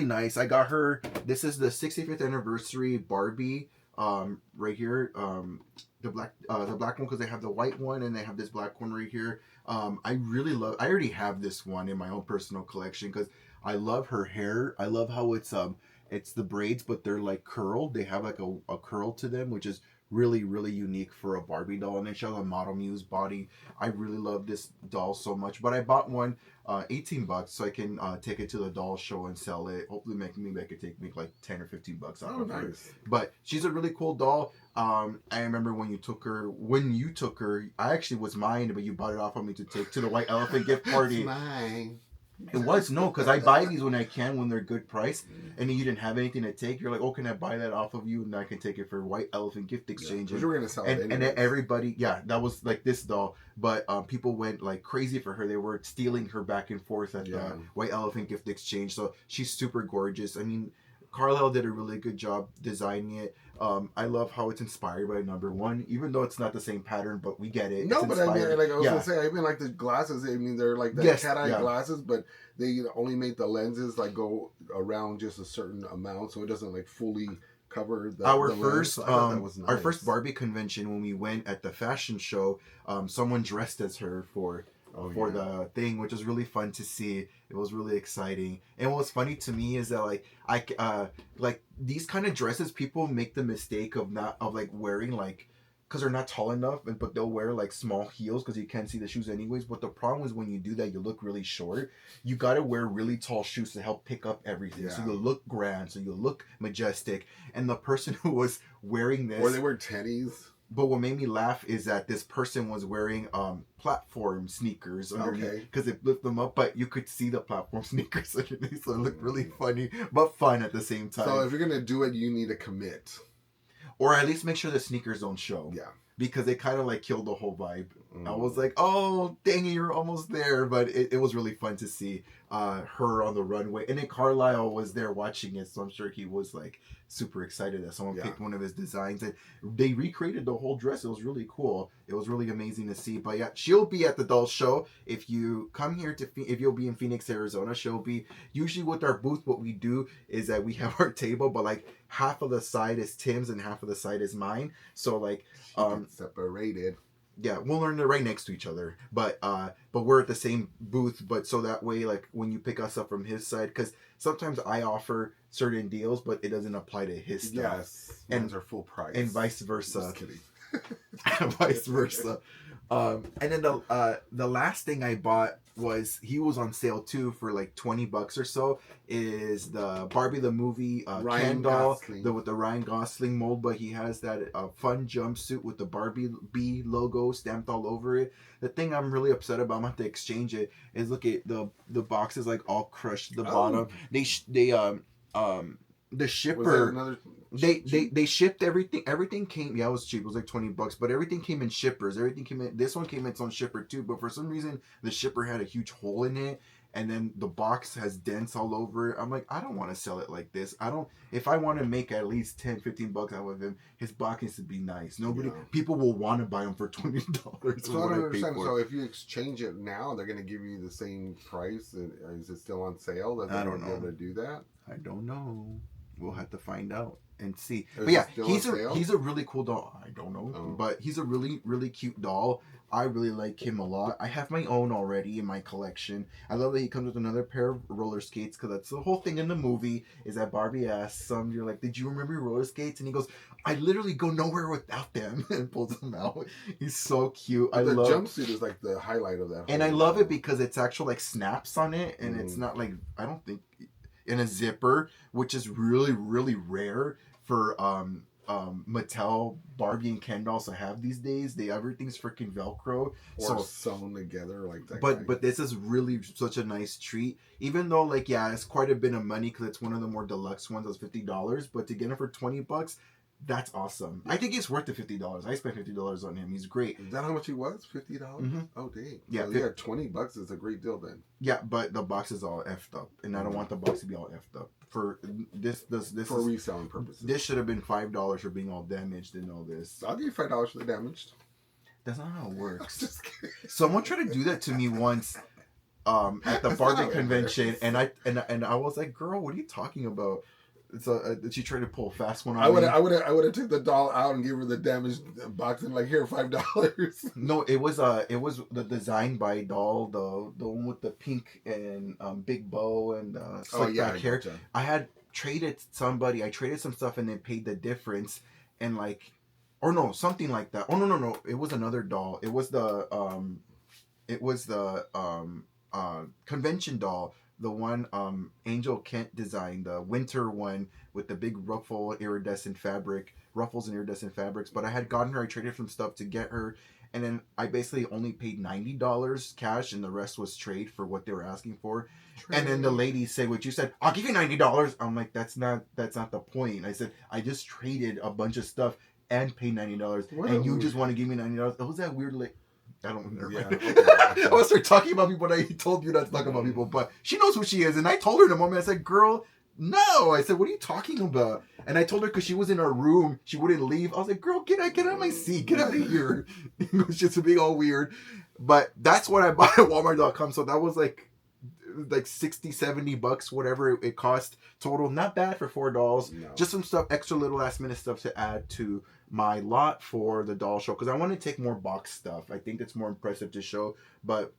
nice. I got her. This is the 65th anniversary Barbie. Right here. The black one, because they have the white one and they have this black one right here. I really love. I already have this one in my own personal collection because I love her hair. I love how it's the braids, but they're like curled. They have like a curl to them, which is really, really unique for a Barbie doll. And then she has a Model Muse body. I really love this doll so much. But I bought one $18 so I can take it to the doll show and sell it. Hopefully maybe I could make like 10 or $15 out of her. But she's a really cool doll. I remember when you took her, I actually was mine, but you bought it off of me to take to the White Elephant gift party. It's mine. It was, no, because I buy these when I can, when they're good price, and then you didn't have anything to take. You're like, oh, can I buy that off of you, and I can take it for White Elephant gift exchange. Because you were gonna sell it, and then everybody, that was like this doll, but people went like crazy for her. They were stealing her back and forth at the White Elephant gift exchange. So she's super gorgeous. I mean, Carlisle did a really good job designing it. I love how it's inspired by number 1, even though it's not the same pattern, but we get it. No, but I mean, like I was gonna say, I mean, like the glasses. I mean, they're like the cat-eye glasses, but they only made the lenses like go around just a certain amount, so it doesn't like fully cover our first Barbie convention when we went at the fashion show. Someone dressed as her for the thing, which was really fun to see. It was really exciting. And what was funny to me is that like these kind of dresses, people make the mistake of wearing like, because they're not tall enough, but they'll wear like small heels because you can't see the shoes anyways. But the problem is when you do that, you look really short. You got to wear really tall shoes to help pick up everything. So you look grand, so you look majestic. And the person who was wearing this, or they wear tennies. but what made me laugh is that this person was wearing platform sneakers underneath because they lift them up, but you could see the platform sneakers underneath, so it looked really funny but fun at the same time. So if you're gonna do it, you need to commit, or at least make sure the sneakers don't show. Yeah, because they kind of like killed the whole vibe. Mm. I was like, oh, dang it, you're almost there. But it was really fun to see her on the runway. And then Carlisle was there watching it, so I'm sure he was like super excited that someone picked one of his designs. And they recreated the whole dress. It was really cool. It was really amazing to see. But yeah, she'll be at the doll show. If you come here if you'll be in Phoenix, Arizona, she'll be usually with our booth. What we do is that we have our table, but like half of the side is Tim's and half of the side is mine. So like separated. Yeah, we'll learn it right next to each other, but we're at the same booth. But so that way, like when you pick us up from his side, because sometimes I offer certain deals, but it doesn't apply to his stuff. Yes, and are full price, and vice versa. Just kidding. Vice versa. And then the last thing I bought was, he was on sale too for like $20 or so, is the Barbie the movie Ken doll with the Ryan Gosling mold, but he has that fun jumpsuit with the Barbie B logo stamped all over it. The thing I'm really upset about, I'm going to have to exchange it, is look at the box is like all crushed to the bottom. The shipper, they shipped everything. Everything came. Yeah, it was cheap. It was like $20, but everything came in shippers. Everything came in. This one came in its own shipper too. But for some reason, the shipper had a huge hole in it, and then the box has dents all over it. I'm like, I don't want to sell it like this. I don't. If I want to make at least $10-15 out of him, his box needs to be nice. People will want to buy him for $20. So I don't understand. So if you exchange it now, they're going to give you the same price. Is it still on sale? That they're going to be able to do that? I don't know. We'll have to find out and see. But yeah, he's a really cool doll. I don't know, but he's a really, really cute doll. I really like him a lot. I have my own already in my collection. I love that he comes with another pair of roller skates, because that's the whole thing in the movie, is that Barbie asks him, you're like, did you remember your roller skates? And he goes, I literally go nowhere without them, and pulls them out. He's so cute. The jumpsuit is like the highlight of that. And I love it because it's actual like snaps on it, and it's not like, I don't think, in a zipper, which is really, really rare for Mattel, Barbie, and Ken dolls to have these days. Everything's freaking Velcro, or sewn together like that. But this is really such a nice treat. Even though it's quite a bit of money because it's one of the more deluxe ones. That's $50, but to get it for $20, that's awesome. I think it's worth the $50. I spent $50 on him. He's great. Is that how much he was? $50? Mm-hmm. Oh dang. Yeah, so yeah, $20 is a great deal then. Yeah, but the box is all effed up, and I don't want the box to be all effed up. For this for reselling purposes. This should have been $5 for being all damaged and all this. I'll give you $5 for the damaged. That's not how it works. Someone tried to do that to me once at the Barbie convention, and I was like, "Girl, what are you talking about?" So she tried to pull a fast one on me. I would have took the doll out and gave her the damaged box and like, here, $5. No, it was the Design by doll, the one with the pink and big bow and slick back hair. Gotcha. I had traded somebody. I traded some stuff and they paid the difference, and like, or no, something like that. Oh no, it was another doll. It was the convention doll. The one Angel Kent designed, the winter one with the big ruffles and iridescent fabrics. But I had gotten her, I traded some stuff to get her, and then I basically only paid $90 cash, and the rest was trade for what they were asking for. Trade. And then the lady said what you said, I'll give you $90. I'm like, that's not the point. I said, I just traded a bunch of stuff and paid $90, and you just want to give me $90. It was that weird I don't remember. Yeah, okay. I was talking about people, and I told you not to talk about people, but she knows who she is, and I told her in a moment, I said, girl, no. I said, what are you talking about? And I told her because she was in her room, she wouldn't leave. I was like, girl, get out of my seat, get out of here. It was just being all weird. But that's what I bought at Walmart.com, so that was like $60-$70, whatever it cost total. Not bad for $4. No. Just some stuff, extra little last minute stuff to add to my lot for the doll show, because I want to take more box stuff. I think it's more impressive to show, but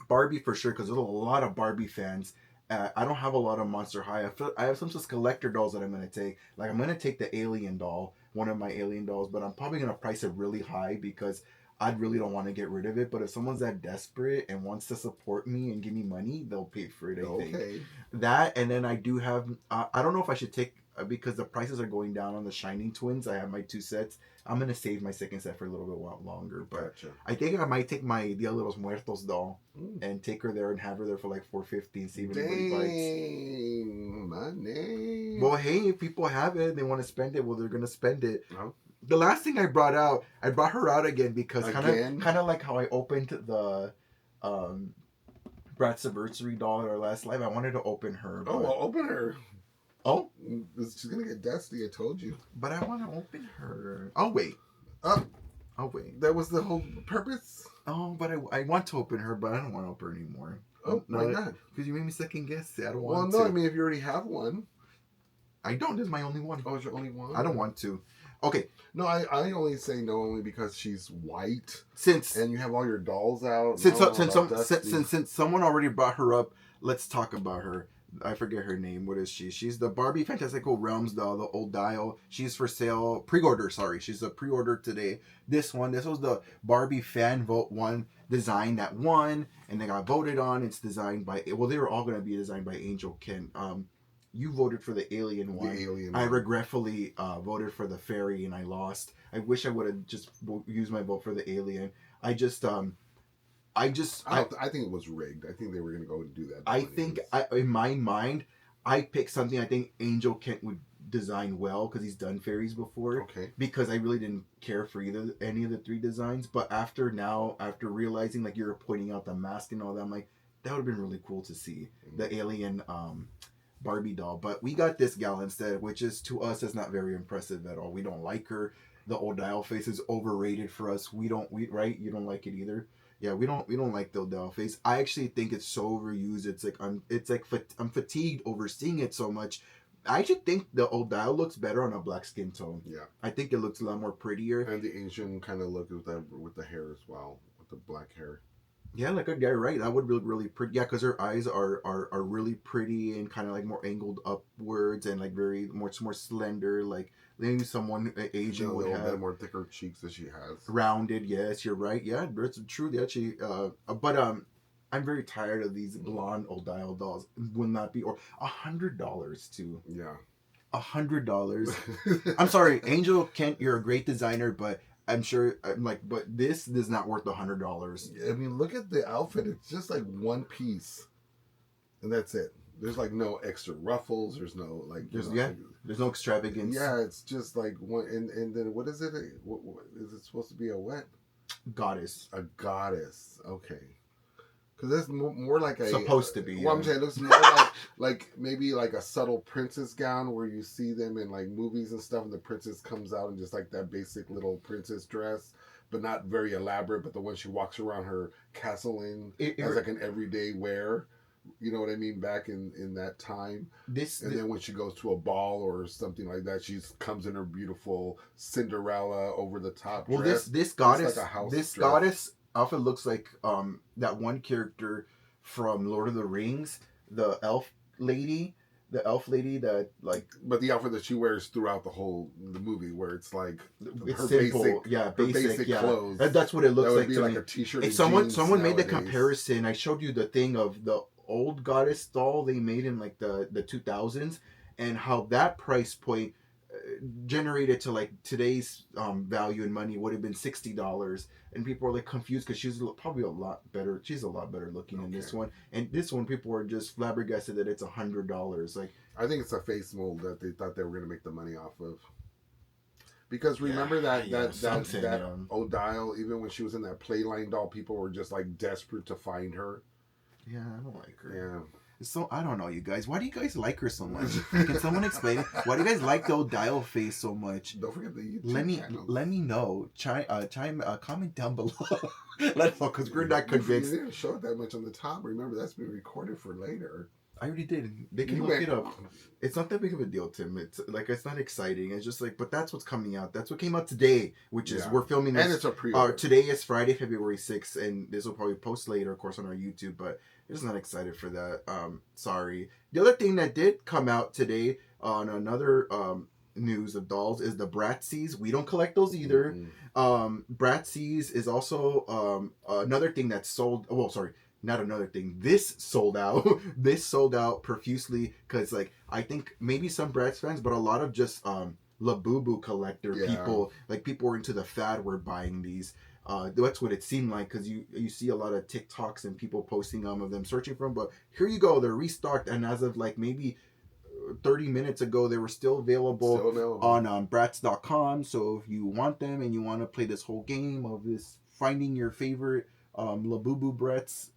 Barbie for sure, because there's a lot of Barbie fans. I don't have a lot of Monster High. I have some just collector dolls that I'm going to take. Like, I'm going to take the Alien doll, one of my Alien dolls, but I'm probably going to price it really high because I really don't want to get rid of it. But if someone's that desperate and wants to support me and give me money, they'll pay for it. I think that, and then I do have. I don't know if I should take because the prices are going down on the Shining Twins. I have my 2 sets. I'm gonna save my second set for a little bit longer, but I think I might take my Dia de los Muertos doll and take her there and have her there for like $4.50 and see if anybody bites. Money. Well, hey, if people have it, they want to spend it. Well, they're gonna spend it. The last thing I brought her out again because kind of like how I opened the Brat's anniversary doll in our last live. I wanted to open her. Oh, well, open her. Oh, she's gonna get dusty. I told you. But I want to open her. I'll wait. I'll wait. That was the whole purpose. Oh, but I want to open her, but I don't want to open her anymore. Oh, why not? Because you made me second guess it. I don't want to. Well, no, I mean if you already have one. I don't. This is my only one. Oh, it's your only one? I don't want to. Okay. No, I only say no only because she's white. And you have all your dolls out. Since someone already brought her up, let's talk about her. I forget her name. What is she? She's the Barbie Fantastical Realms doll, the Odile. She's for sale. Pre-order, sorry. She's a pre-order today. This was the Barbie Fan Vote 1 design that won, and they got voted on. It's designed by, well, they were all going to be designed by Angel Kent. You voted for the alien one. I regretfully voted for the fairy, and I lost. I wish I would have just used my vote for the alien. I think it was rigged. I think they were going to go and do that. In my mind, I picked something I think Angel Kent would design well because he's done fairies before. Okay. Because I really didn't care for any of the 3 designs. But after realizing like you're pointing out the mask and all that, I'm like, that would have been really cool to see the alien Barbie doll. But we got this gal instead, which is to us is not very impressive at all. We don't like her. The Odile face is overrated for us. Right? You don't like it either. Yeah, we don't like the Odile face. I actually think it's so overused. It's like I'm fatigued over seeing it so much. I actually think the Odile looks better on a black skin tone. Yeah, I think it looks a lot more prettier. And the Asian kind of look with the hair as well, with the black hair. Yeah, right. That would look really pretty. Yeah, because her eyes are really pretty and kind of like more angled upwards and like very more slender. Like maybe someone Asian would have more thicker cheeks than she has. Rounded. Yes, you're right. Yeah, it's true. Actually, but I'm very tired of these blonde Odile dolls. Will not be or $100 too. Yeah, $100. I'm sorry, Angel Kent. You're a great designer, but I'm sure, but this is not worth $100. I mean, look at the outfit. It's just like one piece, and that's it. There's like no extra ruffles. There's no there's no extravagance. Yeah, it's just like one. And then what is it? What is it supposed to be? A what? Goddess. A goddess. Okay. Because it's more like a supposed to be. Well, I'm saying it looks more like maybe like a subtle princess gown where you see them in like movies and stuff, and the princess comes out in just like that basic little princess dress, but not very elaborate. But the one she walks around her castle in as like an everyday wear. You know what I mean? Back in that time. Then when she goes to a ball or something like that, she comes in her beautiful Cinderella over the top dress. Well, this goddess outfit looks like that one character from Lord of the Rings, the elf lady that like. But the outfit that she wears throughout the movie, where it's like it's her simple, basic clothes. That's what it looks like. That would be like a t-shirt. If someone made the comparison, I showed you the thing of the old goddess doll they made in like the 2000s, and how that price point generated to like today's value in money would have been $60, and people were like confused because she's probably a lot better. She's a lot better looking than this one, and this one people were just flabbergasted that it's $100. Like, I think it's a face mold that they thought they were going to make the money off of. Because remember that Odile, even when she was in that Playline doll, people were just like desperate to find her. Yeah, I don't like her. Yeah. So I don't know, you guys. Why do you guys like her so much? Can someone explain it? Why do you guys like the Odile face so much? Don't forget the YouTube channel. Let me know. Comment down below. Let us know, because we're not convinced. You didn't show it that much on the top. Remember, that's been recorded for later. I already did. They can look it up. It's not that big of a deal, Tim. It's like it's not exciting. It's just like, but that's what's coming out. That's what came out today, which is we're filming this. And it's a pre-order. Today is Friday, February 6th, and this will probably post later, of course, on our YouTube. But I'm just not excited for that. Sorry. The other thing that did come out today on another news of dolls is the Bratzies. We don't collect those either. Bratzies is also another thing that's sold. Well, sorry, not another thing. This sold out. This sold out profusely because, like, I think maybe some Bratz fans, but a lot of just Labubu collector people, like people were into the fad, were buying these. That's what it seemed like because you see a lot of TikToks and people posting of them searching for them. But here you go, they're restocked, and as of like maybe 30 minutes ago, they were still available on Bratz.com. So if you want them and you want to play this whole game of this finding your favorite Labubu Bratz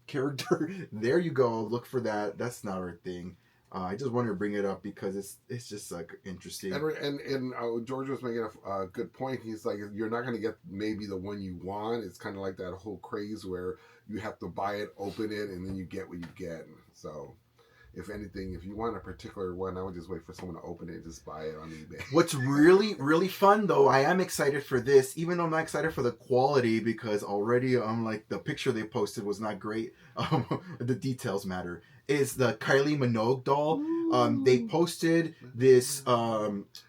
character, there you go. Look for that. That's not our thing. I just wanted to bring it up because it's just like interesting. And George was making a good point. He's like, you're not going to get maybe the one you want. It's kind of like that whole craze where you have to buy it, open it, and then you get what you get. So, if anything, if you want a particular one, I would just wait for someone to open it and just buy it on eBay. What's really, really fun, though, I am excited for this, even though I'm not excited for the quality because already I'm like, the picture they posted was not great. The details matter. Is the Kylie Minogue doll. They posted this,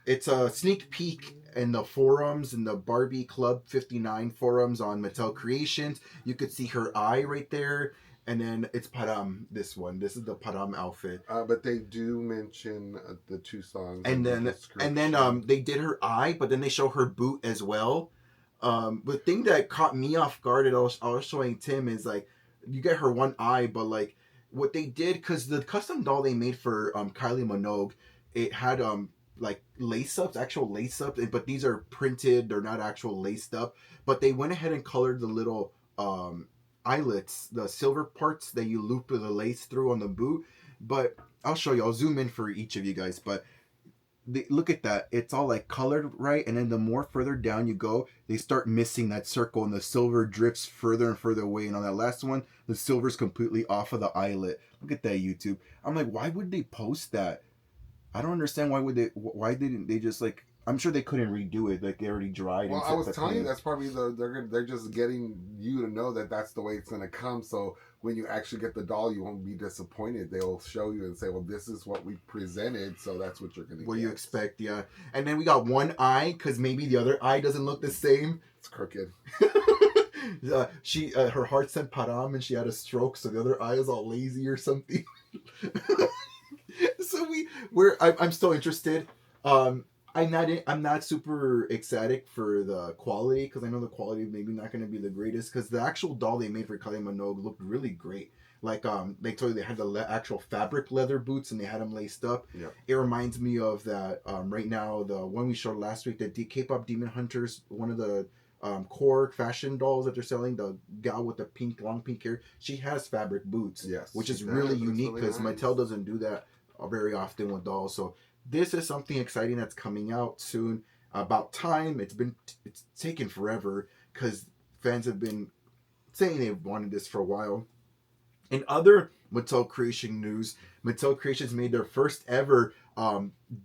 it's a sneak peek in the forums, in the Barbie Club 59 forums on Mattel Creations. You could see her eye right there. And then it's Padam, this one. This is the Padam outfit. But they do mention the two songs. And then they did her eye, but then they show her boot as well. The thing that caught me off guard, and I was showing Tim, is like, you get her one eye, but like, what they did, because the custom doll they made for Kylie Minogue, it had like lace ups, actual lace ups, but these are printed, they're not actual laced up. But they went ahead and colored the little eyelets, the silver parts that you loop the lace through on the boot. But I'll show you, I'll zoom in for each of you guys, but look at that, it's all like colored right, and then the more further down you go, they start missing that circle and the silver drifts further and further away, and on that last one the silver's completely off of the eyelet. Look at that, YouTube. I'm like, why would they post that? I don't understand. Why didn't they just, like, I'm sure they couldn't redo it, like they already dried. Well, I was telling you, that's probably they're just getting you to know that that's the way it's going to come, so when you actually get the doll, you won't be disappointed. They'll show you and say, well, this is what we presented, so that's what you're going to get. What you expect, yeah. And then we got one eye, because maybe the other eye doesn't look the same. It's crooked. Her heart said Param, and she had a stroke, so the other eye is all lazy or something. So I'm still interested. I'm not super ecstatic for the quality, because I know the quality maybe not going to be the greatest, because the actual doll they made for Kylie Minogue looked really great. Like they told you they had the actual fabric leather boots and they had them laced up. Yeah. It reminds me of that right now, the one we showed last week, the K-pop Demon Hunters, one of the core fashion dolls that they're selling, the gal with the long pink hair, she has fabric boots. Yes, which is really unique because really nice. Mattel doesn't do that very often with dolls. So this is something exciting that's coming out soon. About time. It's taken forever because fans have been saying they've wanted this for a while. In other Mattel Creation news, Mattel Creations made their first ever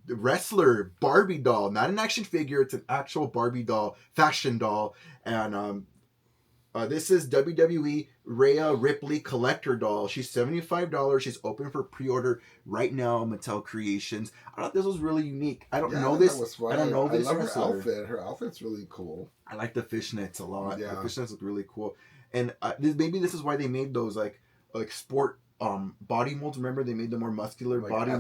wrestler Barbie doll. Not an action figure, it's an actual Barbie doll, fashion doll. And this is WWE Rhea Ripley collector doll. She's $75. She's open for pre-order right now on Mattel Creations. I thought this was really unique. I don't know this. I don't know this wrestler. Her outfit. Her outfit's really cool. I like the fishnets a lot. Yeah. The fishnets look really cool. And maybe this is why they made those like sport body molds. Remember, they made the more muscular like body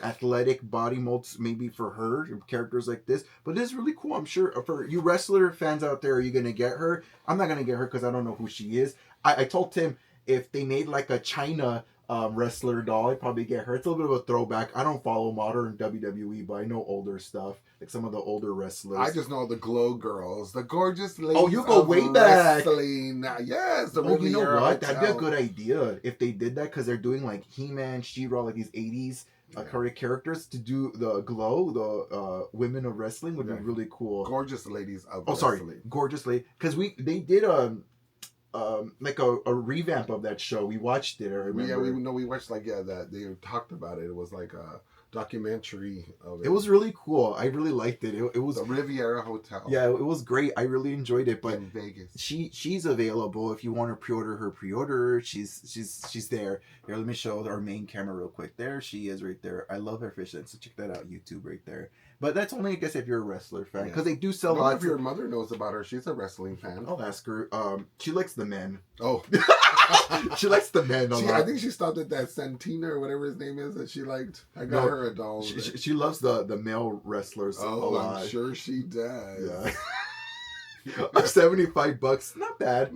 athletic body molds, maybe for her characters like this. But this is really cool. I'm sure for you wrestler fans out there, are you gonna get her? I'm not gonna get her because I don't know who she is. I told Tim if they made like a China wrestler doll, I'd probably get her. It's a little bit of a throwback. I don't follow modern WWE, but I know older stuff, like some of the older wrestlers. I just know the Glow Girls, the gorgeous ladies. Oh, you go way back. Yes. You know what? That'd be a good idea if they did that, because they're doing like He-Man, She-Ra, like these 80s characters to do the Glow, the women of wrestling would be really cool. Gorgeous ladies of wrestling. Gorgeous lady. Because they did like a revamp of that show. We watched it. I remember. We watched that they talked about it. It was like documentary of it. It was really cool. I really liked it. It was the Riviera Hotel. Yeah, it was great. I really enjoyed it. But in Vegas, she's available if you want to pre-order her. Pre-order. She's there. Here, let me show our main camera real quick. There she is, right there. I love her fish. So check that out, YouTube, right there. But that's only, I guess, if you're a wrestler fan, because they do sell lots. If your mother knows about her, she's a wrestling fan. I'll ask her. She likes the men. Oh. She likes the men a lot. I think she stopped at that Santina or whatever his name is that she liked. I got her a doll. She loves the male wrestlers a lot. I'm sure she does. Yeah. $75, not bad.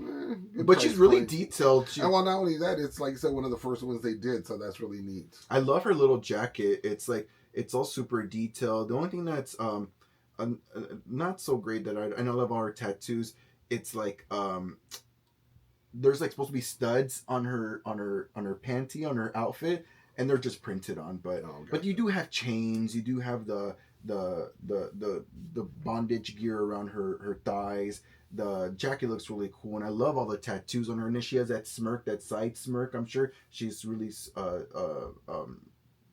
But she's really detailed. And well, not only that, it's like I said, one of the first ones they did, so that's really neat. I love her little jacket. It's like, it's all super detailed. The only thing that's not so great that I know, love all her tattoos. It's like there's like supposed to be studs on her panty, on her outfit, and they're just printed on. But you do have chains. You do have the bondage gear around her thighs. The jacket looks really cool, and I love all the tattoos on her. And then she has that smirk, that side smirk. I'm sure she's really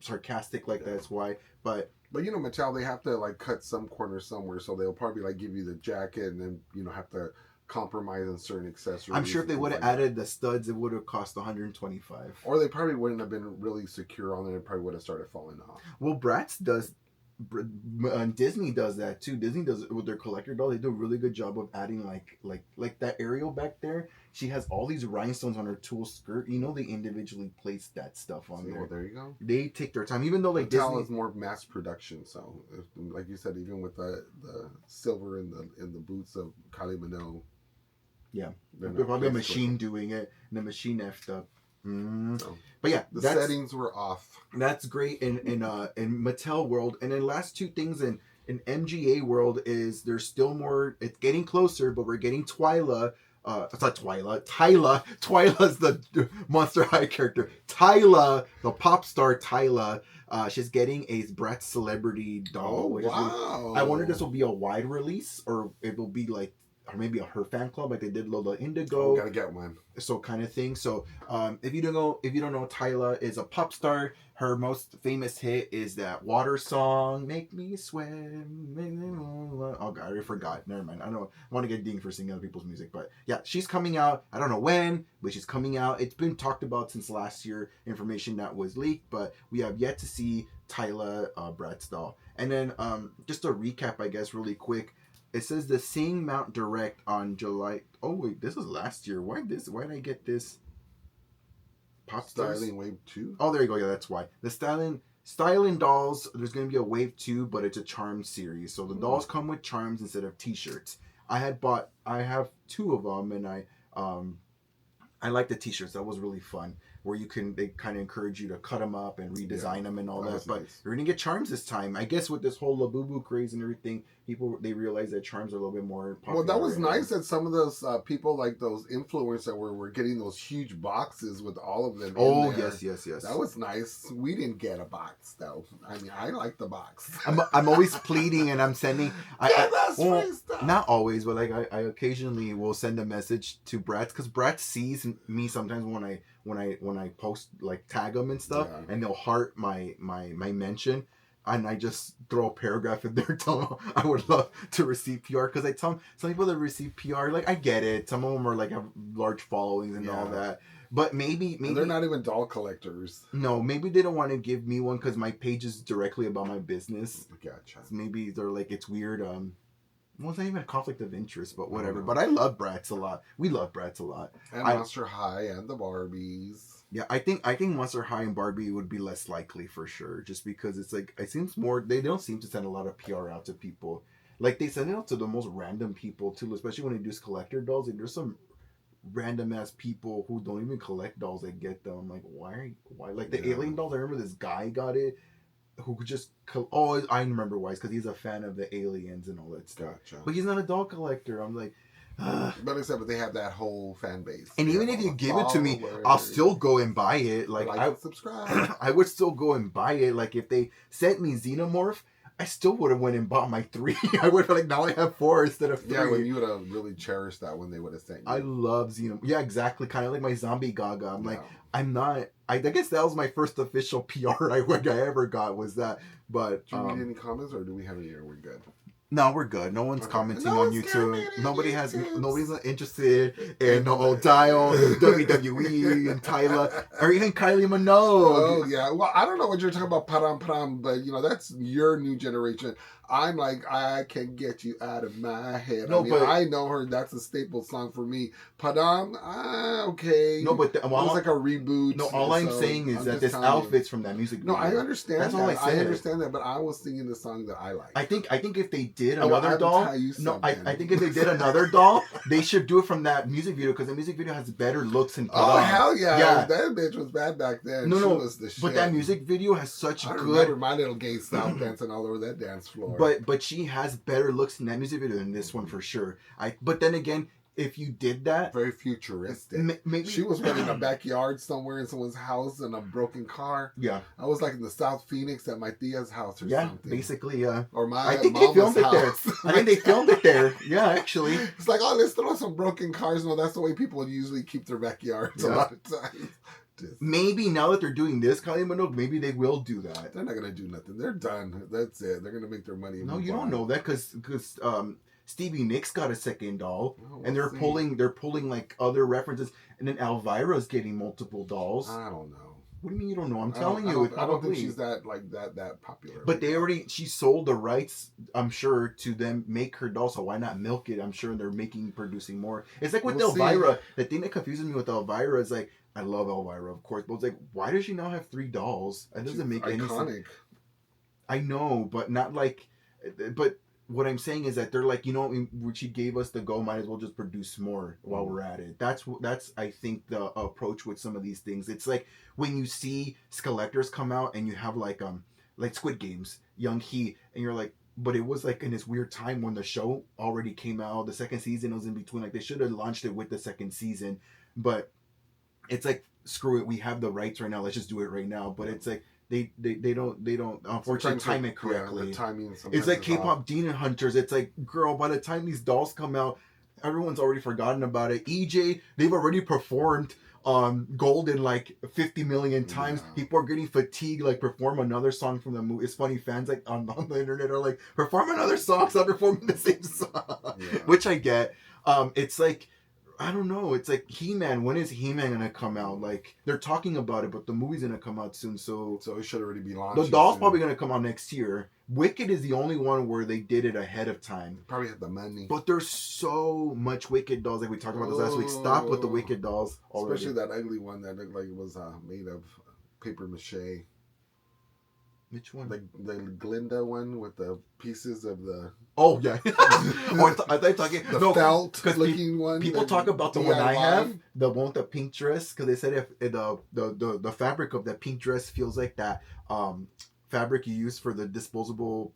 sarcastic like that's why. But you know, Mattel, they have to like cut some corners somewhere, so they'll probably like give you the jacket and then, you know, have to compromise on certain accessories. I'm sure if they would have added the studs, it would have cost $125. Or they probably wouldn't have been really secure on it. It probably would have started falling off. Well, Bratz does. Disney does that too. Disney does it with their collector doll. They do a really good job of adding like that Ariel back there. She has all these rhinestones on her tulle skirt. You know, they individually place that stuff on there. Oh, there you go. They take their time, even though like Mattel Disney is more mass production. So, like you said, even with the silver in the boots of Kylie Minogue. Yeah, there's probably a machine doing it, and the machine effed up. But yeah, the settings were off. That's great in Mattel world. And then last two things in MGA world is there's still more. It's getting closer, but we're getting Twyla. It's not Twyla. Twyla's the Monster High character. Tyla, the pop star Tyla. She's getting a Bratz celebrity doll. Oh, wow. I wonder if this will be a wide release or it will be like, or maybe her fan club like they did Lola Indigo. Oh, gotta get one. So kind of thing. So if you don't know, Tyla is a pop star. Her most famous hit is that water song, "Make Me Swim." Oh God, I forgot. Never mind. I don't want to get dinged for singing other people's music, but yeah, she's coming out. I don't know when, but she's coming out. It's been talked about since last year. Information that was leaked, but we have yet to see Tyla Bratz doll. And then just a recap, I guess, really quick. It says the Sing Mount Direct on July. Oh wait, this was last year. Why did I get this? Pop Styling Wave 2? Oh, there you go. Yeah, that's why. The styling dolls. There's going to be a Wave 2, but it's a charm series. So the dolls come with charms instead of T-shirts. I have two of them, and I like the T-shirts. That was really fun. Where they kind of encourage you to cut them up and redesign them and all that. But nice. You're gonna get charms this time. I guess with this whole Labubu craze and everything, they realize that charms are a little bit more popular. Well, that was nice that some of those people, like those influencers that were getting those huge boxes with all of them. Oh, in there. yes. That was nice. We didn't get a box though. I mean, I like the box. I'm always pleading and I'm sending. Free stuff. Not always, but like I occasionally will send a message to Bratz because Bratz sees me sometimes when I post, like tag them and stuff, and they'll heart my mention, and I just throw a paragraph in there telling them I would love to receive PR, because I tell them some people that receive PR, like I get it, some of them are like have large followings and all that, but maybe and they're not even doll collectors. No, maybe they don't want to give me one because my page is directly about my business. Gotcha. So maybe they're like, it's weird. Well, it's not even a conflict of interest, but whatever. But I love Bratz a lot. We love Bratz a lot. And Monster High and the Barbies. Yeah, I think Monster High and Barbie would be less likely for sure, just because it's like it seems more. They don't seem to send a lot of PR out to people. Like they send it out to the most random people too, especially when they do collector dolls. Like there's some random ass people who don't even collect dolls that get them. I'm like, why? Like the alien dolls. I remember this guy got it. Who could just I remember why, because he's a fan of the aliens and all that stuff. Gotcha. But he's not a doll collector. I'm like, but they have that whole fan base. And even if you give it to me, I'll still go and buy it. Like I subscribe. I would still go and buy it. Like if they sent me Xenomorph, I still would have went and bought my 3. I would have like, now I have 4 instead of 3. Yeah, when you would have really cherished that when they would have sent you. I love Xenomorph. Yeah, exactly. Kind of like my Zombie Gaga. I'm like, I'm not I guess that was my first official PR I ever got was that. But do you read any comments, or do we have any? Or we're good. No, we're good. No one's commenting on YouTube. Nobody's interested in Odile, WWE, and Tyler, or even Kylie Minogue. Oh yeah. Well, I don't know what you're talking about, param param, but that's your new generation. I'm like, I can get you out of my head. No, but I know her. That's a staple song for me. Padam, okay. No, but it was like a reboot. No, all I'm saying is that this outfit's from that music video. No, I understand. That's all I said. I understand that, but I was singing the song that I like. I think if they did another doll, I think if they did another doll, they should do it from that music video because the music video has better looks and. Oh hell yeah! That bitch was bad back then. No, she was the shit. But that music video has such I good. Remember my little gay style dancing all over that dance floor. But she has better looks in that music video than this one for sure. But then again, if you did that, very futuristic. Maybe she was in a backyard somewhere in someone's house in a broken car. Yeah, I was like in the South Phoenix at my tia's house or something. Yeah, basically. Or my I think they filmed it there. I think they filmed it there. Yeah, actually. It's like, oh, let's throw some broken cars. No, that's the way people usually keep their backyards a lot of times. Maybe now that they're doing this, Kylie Minogue, maybe they will do that. They're not gonna do nothing. They're done. That's it. They're gonna make their money. No, you don't know that because Stevie Nicks got a second doll, and they're pulling like other references, and then Elvira's getting multiple dolls. I don't know. What do you mean you don't know? I'm telling you, I don't think she's that popular. But she sold the rights, I'm sure, to them make her doll. So why not milk it? I'm sure they're producing more. It's like with Elvira. The thing that confuses me with Elvira is like, I love Elvira, of course, but it's like, why does she now have 3 dolls? It doesn't make any sense. I know, but not like, but what I'm saying is that they're like, she gave us the go, might as well just produce more while we're at it. That's I think the approach with some of these things. It's like when you see collectors come out and you have like Squid Games, Young He, and you're like, but it was like in this weird time when the show already came out, the second season was in between. Like they should have launched it with the second season, but it's like, screw it, we have the rights right now, let's just do it right now. But it's like they don't unfortunately time it correctly. The timing it's like K-pop Demon Hunters. It's like, girl, by the time these dolls come out, everyone's already forgotten about it. EJ, they've already performed Golden like 50 million times. Yeah. People are getting fatigued, like perform another song from the movie. It's funny, fans like on the internet are like, perform another song, stop performing the same song. Yeah. Which I get. It's like, I don't know. It's like He-Man. When is He-Man gonna come out? Like they're talking about it, but the movie's gonna come out soon. So it should already be launched. The doll's probably gonna come out next year. Wicked is the only one where they did it ahead of time. Probably had the money. But there's so much Wicked dolls. Like we talked about this last week. Stop with the Wicked dolls already. Especially that ugly one that looked like it was made of paper mache. Which one? The Glinda one with the pieces of the. Oh yeah. I thought you were talking the felt looking one. People talk about the one I have, the one with the pink dress, because they said if the fabric of that pink dress feels like that fabric you use for the disposable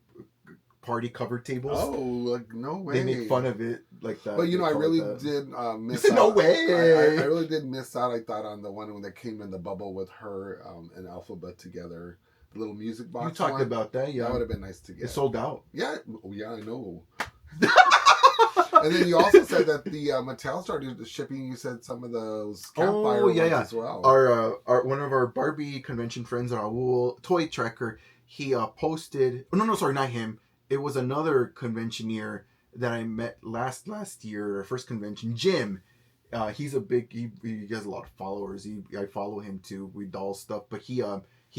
party cover tables. Oh, like no way. They make fun of it like that. But I really did miss out. No way. I really did miss out. I thought on the one that came in the bubble with her and Alphabet together. The little music box. You talked about that, yeah. That would have been nice to get. It sold out. Yeah, I know. And then you also said that the Mattel started shipping. You said some of those campfire ones as well. Our one of our Barbie convention friends, Raul Toy Tracker, he posted. Oh, no, sorry, not him. It was another conventioneer that I met last year, our first convention. Jim. He's a big. He has a lot of followers. I follow him too. We doll stuff, but he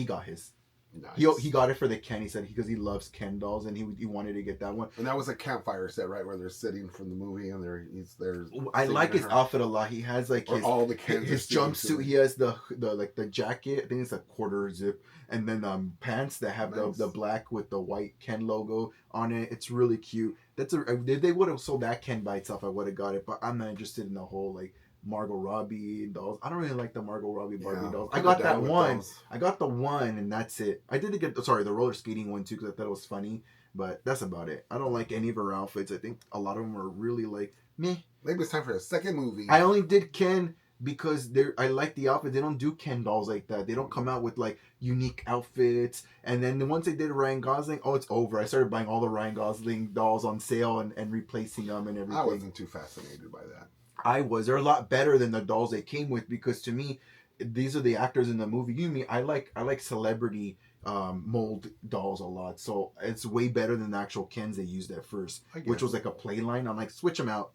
got his. Nice. He got it for the Ken. He said because he loves Ken dolls and he wanted to get that one. And that was a campfire set, right, where they're sitting from the movie and he's there. I like his outfit a lot. He has like all the Kens his jumpsuit. He has the jacket. I think it's a quarter zip, and then pants that have the black with the white Ken logo on it. It's really cute. If they would have sold that Ken by itself, I would have got it. But I'm not interested in the whole like Margot Robbie dolls. I don't really like the Margot Robbie Barbie dolls. I got that one. I got the one, and that's it. I did get the roller skating one too because I thought it was funny, but that's about it. I don't like any of her outfits. I think a lot of them are really like meh. Maybe it's time for a second movie. I only did Ken because I like the outfit. They don't do Ken dolls like that. They don't come out with like unique outfits. And then once they did Ryan Gosling, it's over. I started buying all the Ryan Gosling dolls on sale and replacing them and everything. I wasn't too fascinated by that. They're a lot better than the dolls they came with because to me, these are the actors in the movie. You mean I like celebrity mold dolls a lot, so it's way better than the actual Kens they used at first, which was like a play line. I'm like, switch them out,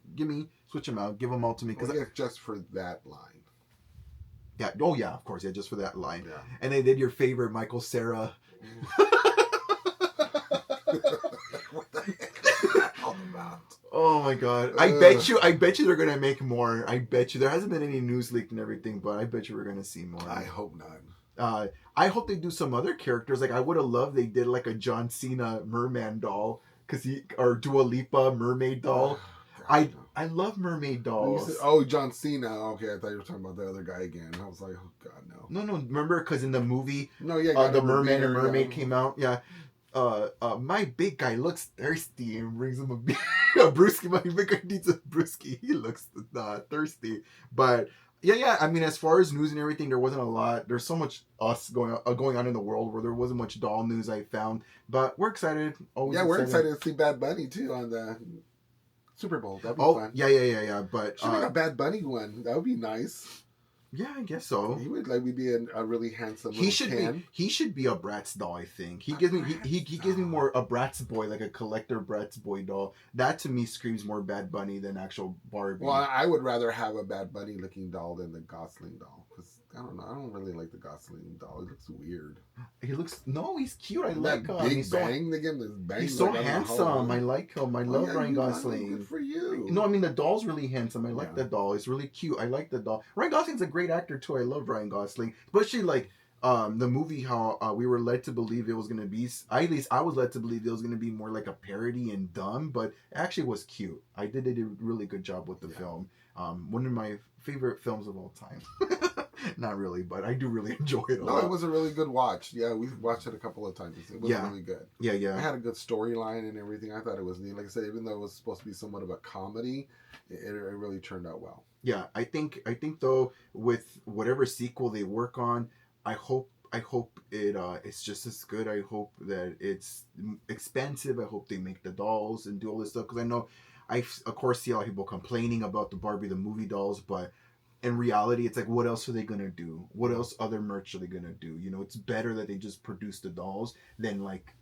switch them out, give them all to me, because just for that line. Yeah. Oh yeah, of course. Yeah, just for that line. Yeah. And they did your favorite Michael Cera. What the heck is that all about? Oh my god! I bet you they're gonna make more. I bet you there hasn't been any news leaked and everything, but I bet you we're gonna see more. I hope not. I hope they do some other characters. Like I would have loved they did like a John Cena merman doll, or Dua Lipa mermaid doll. I love mermaid dolls. John Cena. Okay, I thought you were talking about the other guy again. I was like, oh god, no. No. Remember, because in the movie, the merman and mermaid came out. Yeah. My big guy looks thirsty and brings him a brewski. My big guy needs a brewski. He looks thirsty. But yeah. I mean, as far as news and everything, there wasn't a lot. There's so much going on in the world where there wasn't much doll news I found. But we're excited. We're excited to see Bad Bunny too on the Super Bowl. That'd be fun. Yeah. But should make a Bad Bunny one. That would be nice. Yeah, I guess so. He would be a really handsome. He should be a Bratz doll. I think he gives me more a Bratz boy, like a collector Bratz boy doll. That to me screams more Bad Bunny than actual Barbie. Well, I would rather have a Bad Bunny looking doll than the Gosling doll, because I don't know. I don't really like the Gosling doll. He looks weird. He's cute. I like him. He's bang. They give him this bang. He's so handsome. I like him. I love Ryan Gosling. Good for you. No, I mean the doll's really handsome. I like the doll. It's really cute. I like the doll. Ryan Gosling's a great actor too. I love Ryan Gosling, especially like the movie. How we were led to believe it was gonna be. At least I was led to believe it was gonna be more like a parody and dumb, but it actually was cute. I did a really good job with the film. One of my favorite films of all time. Not really, but I do really enjoy it a lot. No, it was a really good watch. Yeah, we watched it a couple of times. It was really good. Yeah. It had a good storyline and everything. I thought it was neat. Like I said, even though it was supposed to be somewhat of a comedy, it really turned out well. Yeah, I think though, with whatever sequel they work on, I hope it's just as good. I hope that it's expensive. I hope they make the dolls and do all this stuff, because I know I of course see a lot of people complaining about the Barbie the movie dolls, but in reality, it's like, what else are they gonna do? What else other merch are they gonna do? You know, it's better that they just produce the dolls than like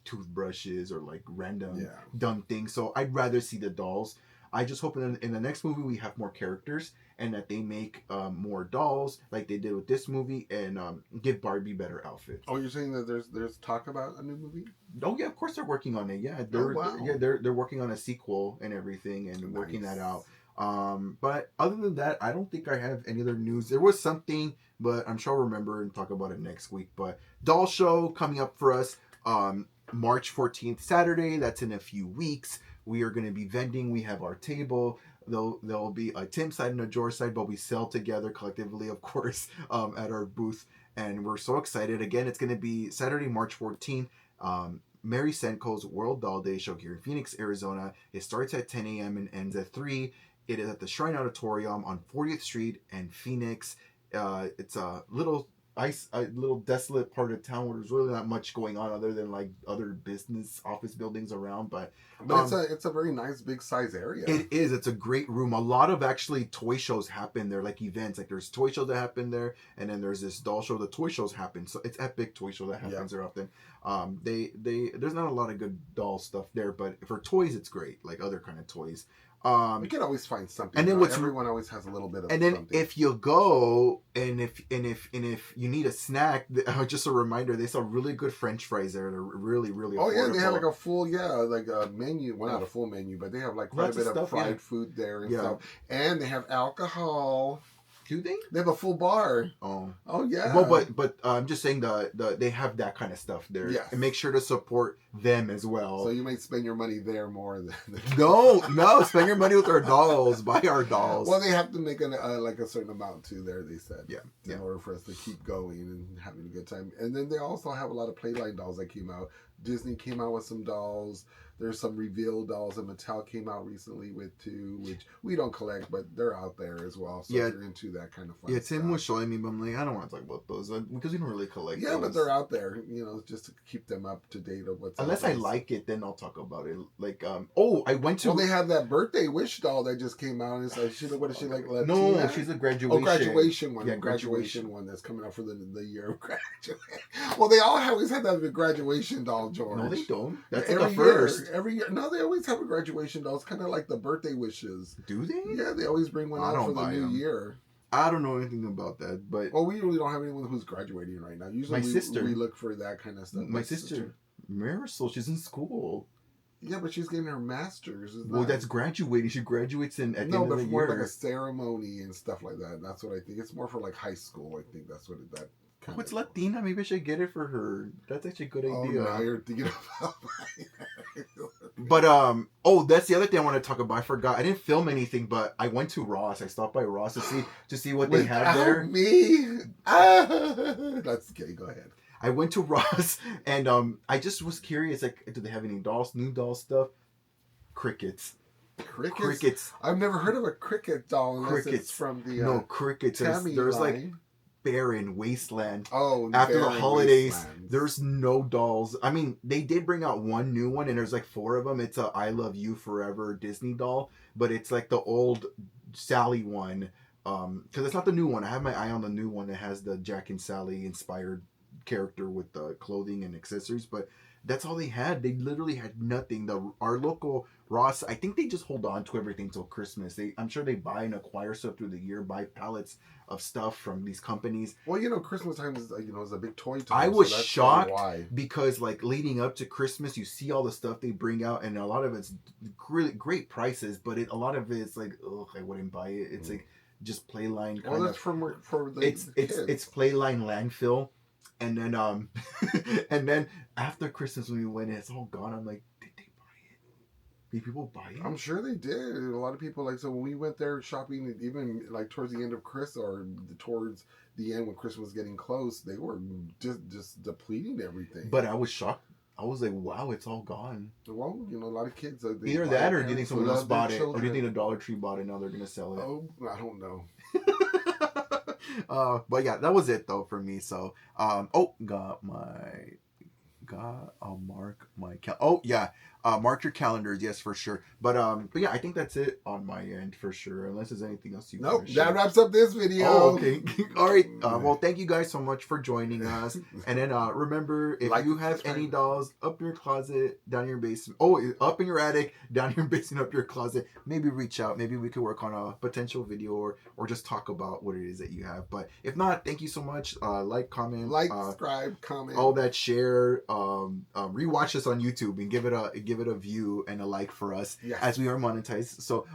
toothbrushes or like random dumb things. So I'd rather see the dolls. I just hope in the next movie we have more characters, and that they make more dolls like they did with this movie, and give Barbie better outfits. Oh, you're saying that there's talk about a new movie? Oh yeah, of course they're working on it. Yeah, they're working on a sequel and everything, and working that out. But other than that, I don't think I have any other news. There was something, but I'm sure I'll remember and talk about it next week. But doll show coming up for us, March 14th, Saturday. That's in a few weeks. We are going to be vending. We have our table. There'll be a Tim side and a George side, but we sell together collectively, of course, at our booth. And we're so excited. Again, it's going to be Saturday, March 14th. Mary Senko's World Doll Day show here in Phoenix, Arizona. It starts at 10 a.m. and ends at 3. It is at the Shrine Auditorium on 40th Street in Phoenix. It's a little desolate part of town where there's really not much going on other than like other business office buildings around. But it's a very nice big size area. It is. It's a great room. A lot of actually toy shows happen there, like events. Like there's toy shows that happen there, and then there's this doll show. The toy shows happen, so it's epic toy show that happens there often. There's not a lot of good doll stuff there, but for toys it's great. Like other kind of toys. We can always find something. And then everyone always has a little bit of. And then something. if you go and if you need a snack, just a reminder, they sell really good French fries there. They're really affordable. Oh yeah, they have like a full menu. Well, not a full menu, but they have like quite a bit of fried food there and stuff. And they have alcohol. Do they? They have a full bar. Oh yeah. Well, but I'm just saying they have that kind of stuff there. Yes. And make sure to support them as well. So you might spend your money there more than. No, spend your money with our dolls. Buy our dolls. Well, they have to make a certain amount too. There, they said. Yeah. In order for us to keep going and having a good time, and then they also have a lot of Playline dolls that came out Disney came out with some dolls. There's some reveal dolls that Mattel came out recently with too, which we don't collect, but they're out there as well. So if you're into that kind of fun Tim stuff. was showing me, but I'm like, I don't want to talk about those because we don't really collect Yeah, those. but they're out there, just to keep them up to date of what's Unless out I there. like it, then I'll talk about it. Like, I went to... Well, they have that birthday wish doll that just came out. And it's like, what is she like? Latina? No, she's a graduation. Oh, graduation one. Yeah, graduation one that's coming out for the year of graduation. Well, they always have that graduation doll, George. No, they don't. That's every like the first. Every year. No, they always have a graduation doll. It's kind of like the birthday wishes. Do they? Yeah, they always bring one out for the new year. I don't know anything about that, but... Well, we really don't have anyone who's graduating right now. Usually my sister. We look for that kind of stuff. My sister, Marisol, she's in school. Yeah, but she's getting her master's. That's graduating. She graduates at the end of the year. more like a ceremony and stuff like that. That's what I think. It's more for like high school. I think that's what that. It's Latina. Maybe I should get it for her. That's actually a good idea. Oh, now you're thinking about. But that's the other thing I want to talk about. I forgot. I didn't film anything, but I went to Ross. I stopped by Ross to see what they had there. Me. That's okay. Go ahead. I went to Ross and I just was curious. Like, do they have any dolls? New doll stuff? Crickets. Crickets. I've never heard of a cricket doll unless it's from the crickets. There's like barren wasteland. Oh, after the holidays, there's no dolls. I mean, they did bring out one new one, and there's like 4 of them. It's a I Love You Forever Disney doll, but it's like the old Sally one. Because it's not the new one. I have my eye on the new one that has the Jack and Sally inspired character with the clothing and accessories, but that's all they had. They literally had nothing. Our local Ross, I think they just hold on to everything till Christmas. I'm sure they buy and acquire stuff through the year, buy pallets of stuff from these companies. Well, Christmas time is is a big toy time. I was shocked because like leading up to Christmas, you see all the stuff they bring out, and a lot of it's really great prices, but a lot of it's like, ugh, I wouldn't buy it. It's like just Playline. Well, that's for the it's Playline landfill. And then and then after Christmas when we went in, it's all gone. I'm like, did they buy it? Did people buy it? I'm sure they did. A lot of people so when we went there shopping, even like towards the end of Christmas or towards the end when Christmas was getting close, they were just depleting everything. But I was shocked. I was like, wow, it's all gone. Well, a lot of kids. Either that, or do you think someone else bought it, or do you think the Dollar Tree bought it? Now they're gonna sell it. Oh, I don't know. But yeah, that was it though for me. So, mark your calendars, yes, for sure. But yeah, I think that's it on my end for sure. Unless there's anything else you. Nope, that wraps up this video. Oh, okay, all right. Well, thank you guys so much for joining us. And then remember, if you have any dolls up your closet, down in your basement, up in your attic, down in your basement, up your closet, maybe reach out. Maybe we could work on a potential video or just talk about what it is that you have. But if not, thank you so much. Comment, subscribe, comment, all that. Share. Rewatch this on YouTube and give it a view and a like for us, as we are monetized. So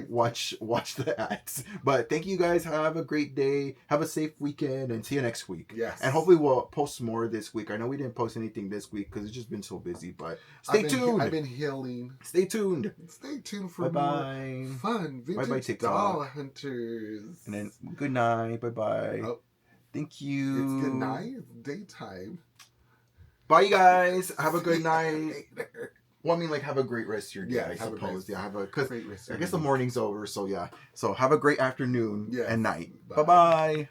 watch the ads. But thank you guys. Have a great day. Have a safe weekend, and see you next week. Yes. And hopefully we'll post more this week. I know we didn't post anything this week because it's just been so busy. But stay tuned. I've been healing. Stay tuned. Stay tuned for more fun vintage doll hunters. And then good night. Bye bye. Oh, thank you. It's good night. It's daytime. Bye, you guys. Have a good night. Well, I mean, like, have a great rest of your day, I suppose. Because I guess the morning's over, so yeah. So have a great afternoon and night. Bye-bye.